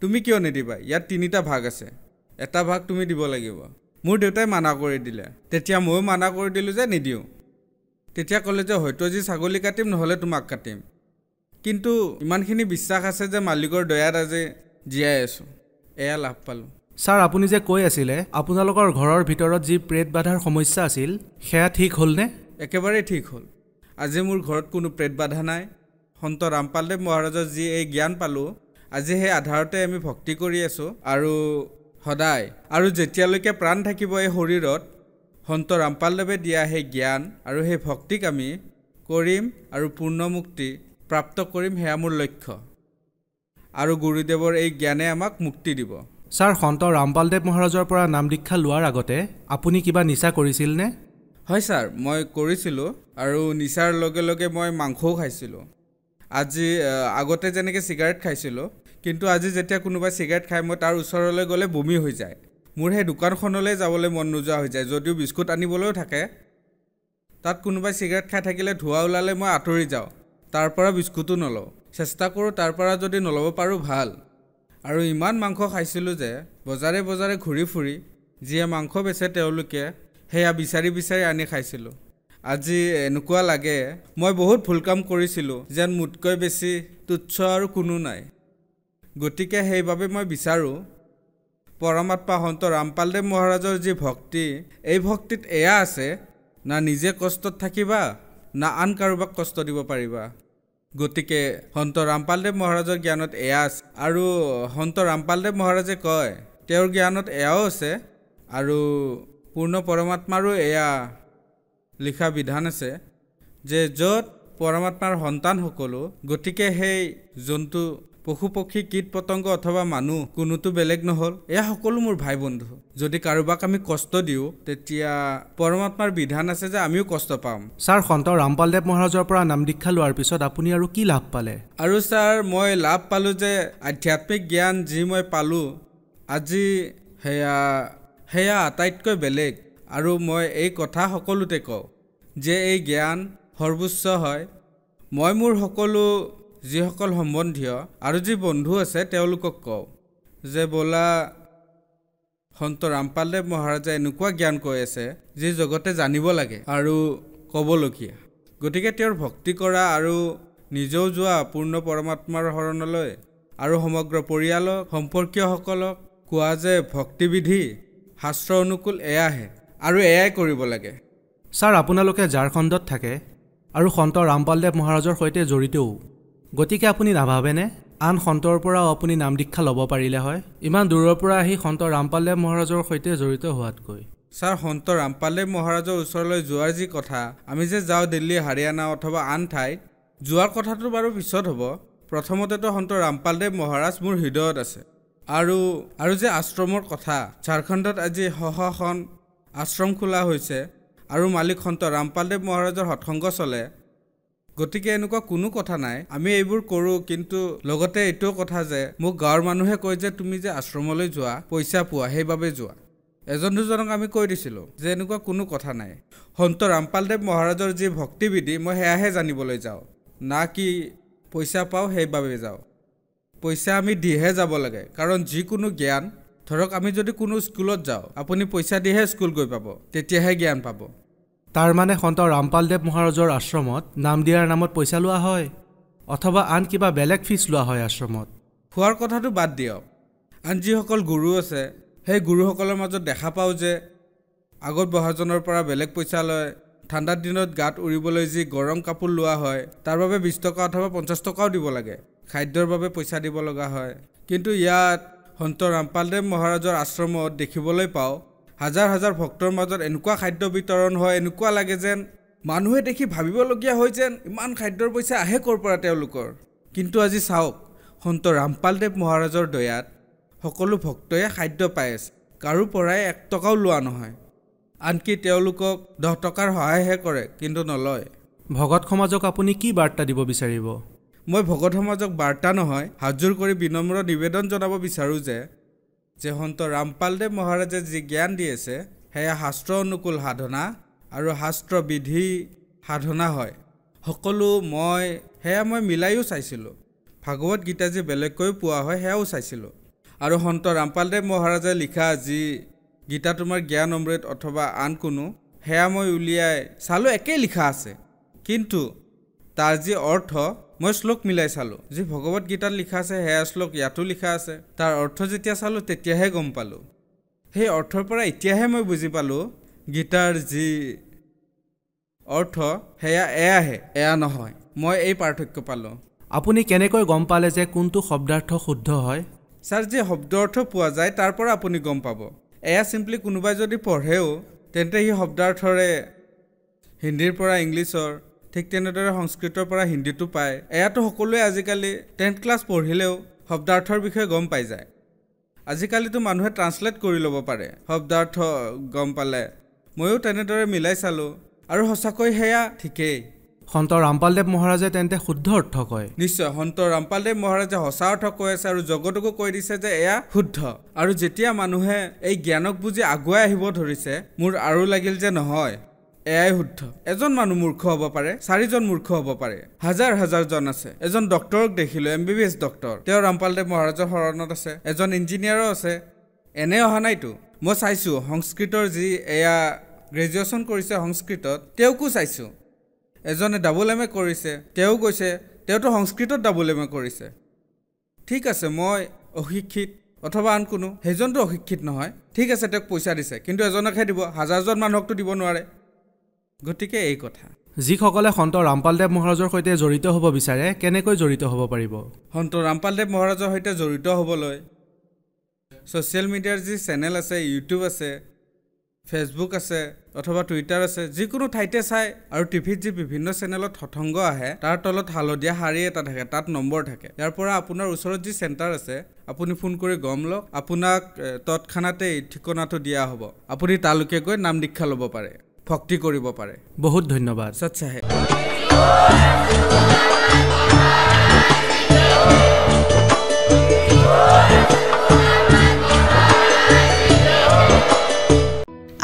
তুমি কিয় নিদিবা? ইয়াত 3টা ভাগ আছে, এটা ভাগ তুমি দিব লাগিব। মোৰ দেউতাই মানা কৰি দিলে। তেতিয়া ময়ো মানা কৰি দিলোঁ যে নিদিওঁ। তেতিয়া ক'লে যে হয়তো আজি ছাগলী কাটিম, নহ'লে তোমাক কাটিম। কিন্তু ইমানখিনি বিশ্বাস আছে যে মালিকৰ দয়াত আজি জীয়াই আছোঁ। এয়া লাভ পালোঁ। ছাৰ, আপুনি যে কৈ আছিলে আপোনালোকৰ ঘৰৰ ভিতৰত যি প্ৰেত বাধাৰ সমস্যা আছিল, সেয়া ঠিক হ'লনে? একেবাৰেই ঠিক হ'ল। আজি মোৰ ঘৰত কোনো প্ৰেত বাধা নাই। সন্ত ৰামপালদেৱ মহাৰাজৰ যি এই জ্ঞান পালোঁ, আজি সেই আধাৰতে আমি ভক্তি কৰি আছোঁ। আৰু সদায় আৰু যেতিয়ালৈকে প্ৰাণ থাকিব এই শৰীৰত, সন্ত ৰামপালদেৱে দিয়া সেই জ্ঞান আৰু সেই ভক্তিক আমি কৰিম আৰু পূৰ্ণ মুক্তি প্ৰাপ্ত কৰিম। সেয়া মোৰ লক্ষ্য। আৰু গুৰুদেৱৰ এই জ্ঞানে আমাক মুক্তি দিব। ছাৰ, সন্ত ৰামপালদেৱ মহাৰাজৰ পৰা নাম দীক্ষা লোৱাৰ আগতে আপুনি কিবা নিচা কৰিছিলনে? হয় ছাৰ, মই কৰিছিলোঁ। আৰু নিচাৰ লগে লগে মই মাংসও খাইছিলোঁ। আগতে যেনেকৈ চিগাৰেট খাইছিলোঁ, কিন্তু আজি যেতিয়া কোনোবাই চিগাৰেট খায়, মই তাৰ ওচৰলৈ গ'লে বমি হৈ যায়। মোৰ সেই দোকানখনলৈ যাবলৈ মন নোযোৱা হৈ যায়। যদিও বিস্কুট আনিবলৈও থাকে, তাত কোনোবাই চিগাৰেট খাই থাকিলে ধোঁৱা ওলালে মই আঁতৰি যাওঁ, তাৰ পৰা বিস্কুটো নলওঁ। চেষ্টা কৰোঁ তাৰ পৰা যদি নল'ব পাৰোঁ ভাল। আৰু ইমান মাংস খাইছিলোঁ যে বজাৰে বজাৰে ঘূৰি ফুৰি যিয়ে মাংস বেচে তেওঁলোকে সেয়া বিচাৰি আনি খাইছিলোঁ। আজি এনেকুৱা লাগে মই বহুত ভুল কাম কৰিছিলোঁ, যেন মোতকৈ বেছি তুচ্ছ আৰু কোনো নাই। গতিকে সেইবাবে মই বিচাৰোঁ পৰমাত্মা সন্ত ৰামপালদেৱ মহাৰাজৰ যি ভক্তি, এই ভক্তিত এয়া আছে, না নিজে কষ্টত থাকিবা, না আন কাৰোবাক কষ্ট দিব পাৰিবা। গতিকে সন্ত ৰামপালদেৱ মহাৰাজৰ জ্ঞানত এয়া আছে। আৰু সন্ত ৰামপালদেৱ মহাৰাজে কয় তেওঁৰ জ্ঞানত এয়াও আছে, আৰু পূৰ্ণ পৰমাত্মাৰো এয়া লিখা বিধান আছে যে য'ত পৰমাত্মাৰ সন্তান সকলো, গতিকে সেই জন্তু, পশু পক্ষী, কীট পতংগ অথবা মানুহ কোনোতো বেলেগ নহ'ল। এয়া সকলো মোৰ ভাই বন্ধু। যদি কাৰোবাক আমি কষ্ট দিওঁ, তেতিয়া পৰমাত্মাৰ বিধান আছে যে আমিও কষ্ট পাম। ছাৰ, সন্ত ৰামপালদেৱ মহাৰাজৰ পৰা নাম দীক্ষা লোৱাৰ পিছত আপুনি আৰু কি লাভ পালে? আৰু ছাৰ, মই লাভ পালোঁ যে আধ্যাত্মিক জ্ঞান যি মই পালোঁ আজি, সেয়া আটাইতকৈ বেলেগ। আৰু মই এই কথা সকলোতে কওঁ যে এই জ্ঞান সৰ্বোচ্চ হয়। মই মোৰ সকলো যিসকল সম্বন্ধীয় আৰু যি বন্ধু আছে তেওঁলোকক কওঁ যে ব'লা, সন্ত ৰামপালদেৱ মহাৰাজে এনেকুৱা জ্ঞান কৈ আছে যি জগতে জানিব লাগে আৰু ক'বলগীয়া। গতিকে তেওঁৰ ভক্তি কৰা আৰু নিজেও যোৱা পূৰ্ণ পৰমাত্মাৰ শৰণলৈ, আৰু সমগ্ৰ পৰিয়ালক, সম্পৰ্কীয়সকলক কোৱা যে ভক্তিবিধি শাস্ত্ৰ অনুকূল এয়াহে, আৰু এয়াই কৰিব লাগে। ছাৰ, আপোনালোকে ঝাৰখণ্ডত থাকে আৰু সন্ত ৰামপালদেৱ মহাৰাজৰ সৈতে জড়িতও। গতিকে আপুনি নাভাবেনে আন সন্তৰ পৰাও আপুনি নাম দীক্ষা ল'ব পাৰিলে হয়, ইমান দূৰৰ পৰা আহি সন্ত ৰামপালদেৱ মহাৰাজৰ সৈতে জড়িত হোৱাতকৈ? ছাৰ, সন্ত ৰামপালদেৱ মহাৰাজৰ ওচৰলৈ যোৱাৰ যি কথা, আমি যে যাওঁ দিল্লী, হাৰিয়ানা অথবা আন ঠাইত, যোৱাৰ কথাটো বাৰু পিছত হ'ব। প্ৰথমতেতো সন্ত ৰামপালদেৱ মহাৰাজ মোৰ হৃদয়ত আছে আৰু যে আশ্ৰমৰ কথা ঝাৰখণ্ডত আজি খন আশ্ৰম খোলা হৈছে আৰু মালিক সন্ত ৰামপালদেৱ মহাৰাজৰ সৎসংগ চলে গতিকে এনেকুৱা কোনো কথা নাই আমি এইবোৰ কৰোঁ কিন্তু লগতে এইটো কথা যে মোক গাঁৱৰ মানুহে কয় যে তুমি যে আশ্ৰমলৈ যোৱা পইচা পোৱা সেইবাবে যোৱা এজন দুজনক আমি কৈ দিছিলোঁ যে এনেকুৱা কোনো কথা নাই সন্ত ৰামপালদেৱ মহাৰাজৰ যি ভক্তিবিধি মই সেয়াহে জানিবলৈ যাওঁ না কি পইচা পাওঁ সেইবাবে যাওঁ পইচা আমি দিহে যাব লাগে কাৰণ যিকোনো জ্ঞান ধৰক আমি যদি কোনো স্কুলত যাওঁ আপুনি পইচা দিহে স্কুল গৈ পাব তেতিয়াহে জ্ঞান পাব তাৰ মানে সন্ত ৰামপালদেৱ মহাৰাজৰ আশ্ৰমত নাম দিয়াৰ নামত পইচা লোৱা হয় অথবা আন কিবা বেলেগ ফিজ লোৱা হয় আশ্ৰমত খোৱাৰ কথাটো বাদ দিয়ক আন যিসকল গুৰু আছে সেই গুৰুসকলৰ মাজত দেখা পাওঁ যে আগত বহাজনৰ পৰা বেলেগ পইচা লয় ঠাণ্ডাৰ দিনত গাত উৰিবলৈ যি গৰম কাপোৰ লোৱা হয় তাৰ বাবে 20 টকা অথবা 50 টকাও দিব লাগে খাদ্যৰ বাবে পইচা দিব লগা হয় কিন্তু ইয়াত সন্ত ৰামপালদেৱ মহাৰাজৰ আশ্ৰমত দেখিবলৈ পাওঁ হাজাৰ হাজাৰ ভক্তৰ মাজত এনেকুৱা খাদ্য বিতৰণ হয় এনেকুৱা লাগে যেন মানুহে দেখি ভাবিবলগীয়া হয় যেন ইমান খাদ্যৰ পইচা আহে ক'ৰ পৰা তেওঁলোকৰ কিন্তু আজি চাওক সন্ত ৰামপালদেৱ মহাৰাজৰ দয়াত সকলো ভক্তয়ে খাদ্য পাই আছে কাৰো পৰাই 1 টকাও লোৱা নহয় আনকি তেওঁলোকক 10 টকাৰ সহায়হে কৰে কিন্তু নলয় ভগত সমাজক আপুনি কি বাৰ্তা দিব বিচাৰিব মই ভগত সমাজক বাৰ্তা নহয় হাজুৰ কৰি বিনম্ৰ নিবেদন জনাব বিচাৰোঁ যে সন্ত ৰামপালদেৱ মহাৰাজে যি জ্ঞান দি আছে সেয়া শাস্ত্ৰ অনুকূল সাধনা আৰু শাস্ত্ৰ বিধি সাধনা হয় সকলো মই মিলাইও চাইছিলোঁ ভাগৱত গীতা যি বেলেগকৈ পোৱা হয় সেয়াও চাইছিলোঁ আৰু সন্ত ৰামপালদেৱ মহাৰাজে লিখা যি গীতা তোমাৰ জ্ঞান অমৃত অথবা আন কোনো সেয়া মই উলিয়াই চালোঁ একেই লিখা আছে কিন্তু তাৰ যি অৰ্থ মই শ্লোক মিলাই চালোঁ যি ভগৱত গীতাত লিখা আছে সেয়া শ্লোক ইয়াতো লিখা আছে তাৰ অৰ্থ যেতিয়া চালোঁ তেতিয়াহে গম পালোঁ সেই অৰ্থৰ পৰা এতিয়াহে মই বুজি পালোঁ গীতাৰ যি অৰ্থ সেয়া এয়া নহয় মই এই পাৰ্থক্য পালোঁ আপুনি কেনেকৈ গম পালে যে কোনটো শব্দাৰ্থ শুদ্ধ হয় ছাৰ যি শব্দ অৰ্থ পোৱা যায় তাৰ পৰা আপুনি গম পাব এয়া চিম্পলি কোনোবাই যদি পঢ়েও তেন্তে সেই শব্দাৰ্থৰে হিন্দীৰ পৰা ইংলিছৰ ঠিক তেনেদৰে সংস্কৃতৰ পৰা হিন্দীটো পায় এয়াতো সকলোৱে আজিকালি 10th ক্লাছ পঢ়িলেও শব্দাৰ্থৰ বিষয়ে গম পাই যায় আজিকালিতো মানুহে ট্ৰান্সলেট কৰি ল'ব পাৰে শব্দাৰ্থ গম পালে ময়ো তেনেদৰে মিলাই চালোঁ আৰু সঁচাকৈ সেয়া ঠিকেই সন্ত ৰামপালদেৱ মহাৰাজে তেন্তে শুদ্ধ অৰ্থ কয় নিশ্চয় সন্ত ৰামপালদেৱ মহাৰাজে সঁচা অৰ্থ কৈ আছে আৰু জগতকো কৈ দিছে যে এয়া শুদ্ধ আৰু যেতিয়া মানুহে এই জ্ঞানক বুজি আগুৱাই আহিব ধৰিছে মোৰ আৰু লাগিল যে নহয় এয়াই শুদ্ধ এজন মানুহ মূৰ্খ হ'ব পাৰে 4জন মূৰ্খ হ'ব পাৰে হাজাৰ হাজাৰজন আছে এজন ডক্টৰক দেখিলোঁ MBBS ডক্টৰ তেওঁ ৰামপালদেৱ মহাৰাজৰ শৰণত আছে এজন ইঞ্জিনিয়াৰো আছে এনে অহা নাইতো মই চাইছোঁ সংস্কৃতৰ যি এয়া গ্ৰেজুৱেশ্যন কৰিছে সংস্কৃতত তেওঁকো চাইছোঁ এজনে MA কৰিছে তেওঁ কৈছে তেওঁতো সংস্কৃতত MA কৰিছে ঠিক আছে মই অশিক্ষিত অথবা আন কোনো সেইজনটো অশিক্ষিত নহয় ঠিক আছে তেওঁক পইচা দিছে কিন্তু এজনকহে দিব হাজাৰজন মানুহকতো দিব নোৱাৰে গতিকে এই কথা যিসকলে সন্ত ৰামপালদেৱ মহাৰাজৰ সৈতে জড়িত হ'ব বিচাৰে কেনেকৈ জড়িত হ'ব পাৰিব সন্ত ৰামপালদেৱ মহাৰাজৰ সৈতে জড়িত হ'বলৈ ছ'চিয়েল মিডিয়াৰ যি চেনেল আছে ইউটিউব আছে ফেচবুক আছে অথবা টুইটাৰ আছে যিকোনো ঠাইতে চাই আৰু টিভিত যি বিভিন্ন চেনেলত সৎসংগ আহে তাৰ তলত হালধীয়া শাৰী এটা থাকে তাত নম্বৰ থাকে ইয়াৰ পৰা আপোনাৰ ওচৰত যি চেণ্টাৰ আছে আপুনি ফোন কৰি গম লওক আপোনাক তৎক্ষণাতে ঠিকনাটো দিয়া হ'ব আপুনি তালৈকে গৈ নাম দীক্ষা ল'ব পাৰে ভক্তি কৰিব পাৰে বহুত ধন্যবাদ সচ্চাহে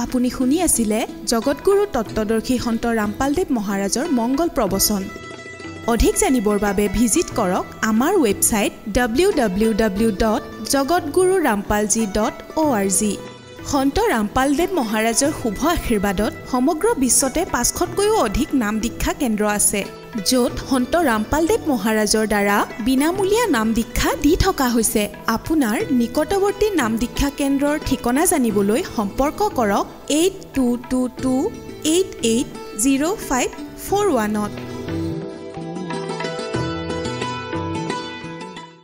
আপুনি শুনি আছিলে জগতগুৰু তত্ত্বদৰ্শী সন্ত ৰামপালদেৱ মহাৰাজৰ মংগল প্ৰবচন অধিক জানিবৰ বাবে ভিজিট কৰক আমাৰ ৱেবছাইট www.jagatgururampalji.org সন্ত ৰামপালদেৱ মহাৰাজৰ শুভ আশীৰ্বাদত সমগ্ৰ বিশ্বতে 500তকৈও অধিক নাম দীক্ষা কেন্দ্ৰ আছে য'ত সন্ত ৰামপালদেৱ মহাৰাজৰ দ্বাৰা বিনামূলীয়া নাম দীক্ষা দি থকা হৈছে আপোনাৰ নিকটৱৰ্তী নাম দীক্ষা কেন্দ্ৰৰ ঠিকনা জানিবলৈ সম্পৰ্ক কৰক 8222880541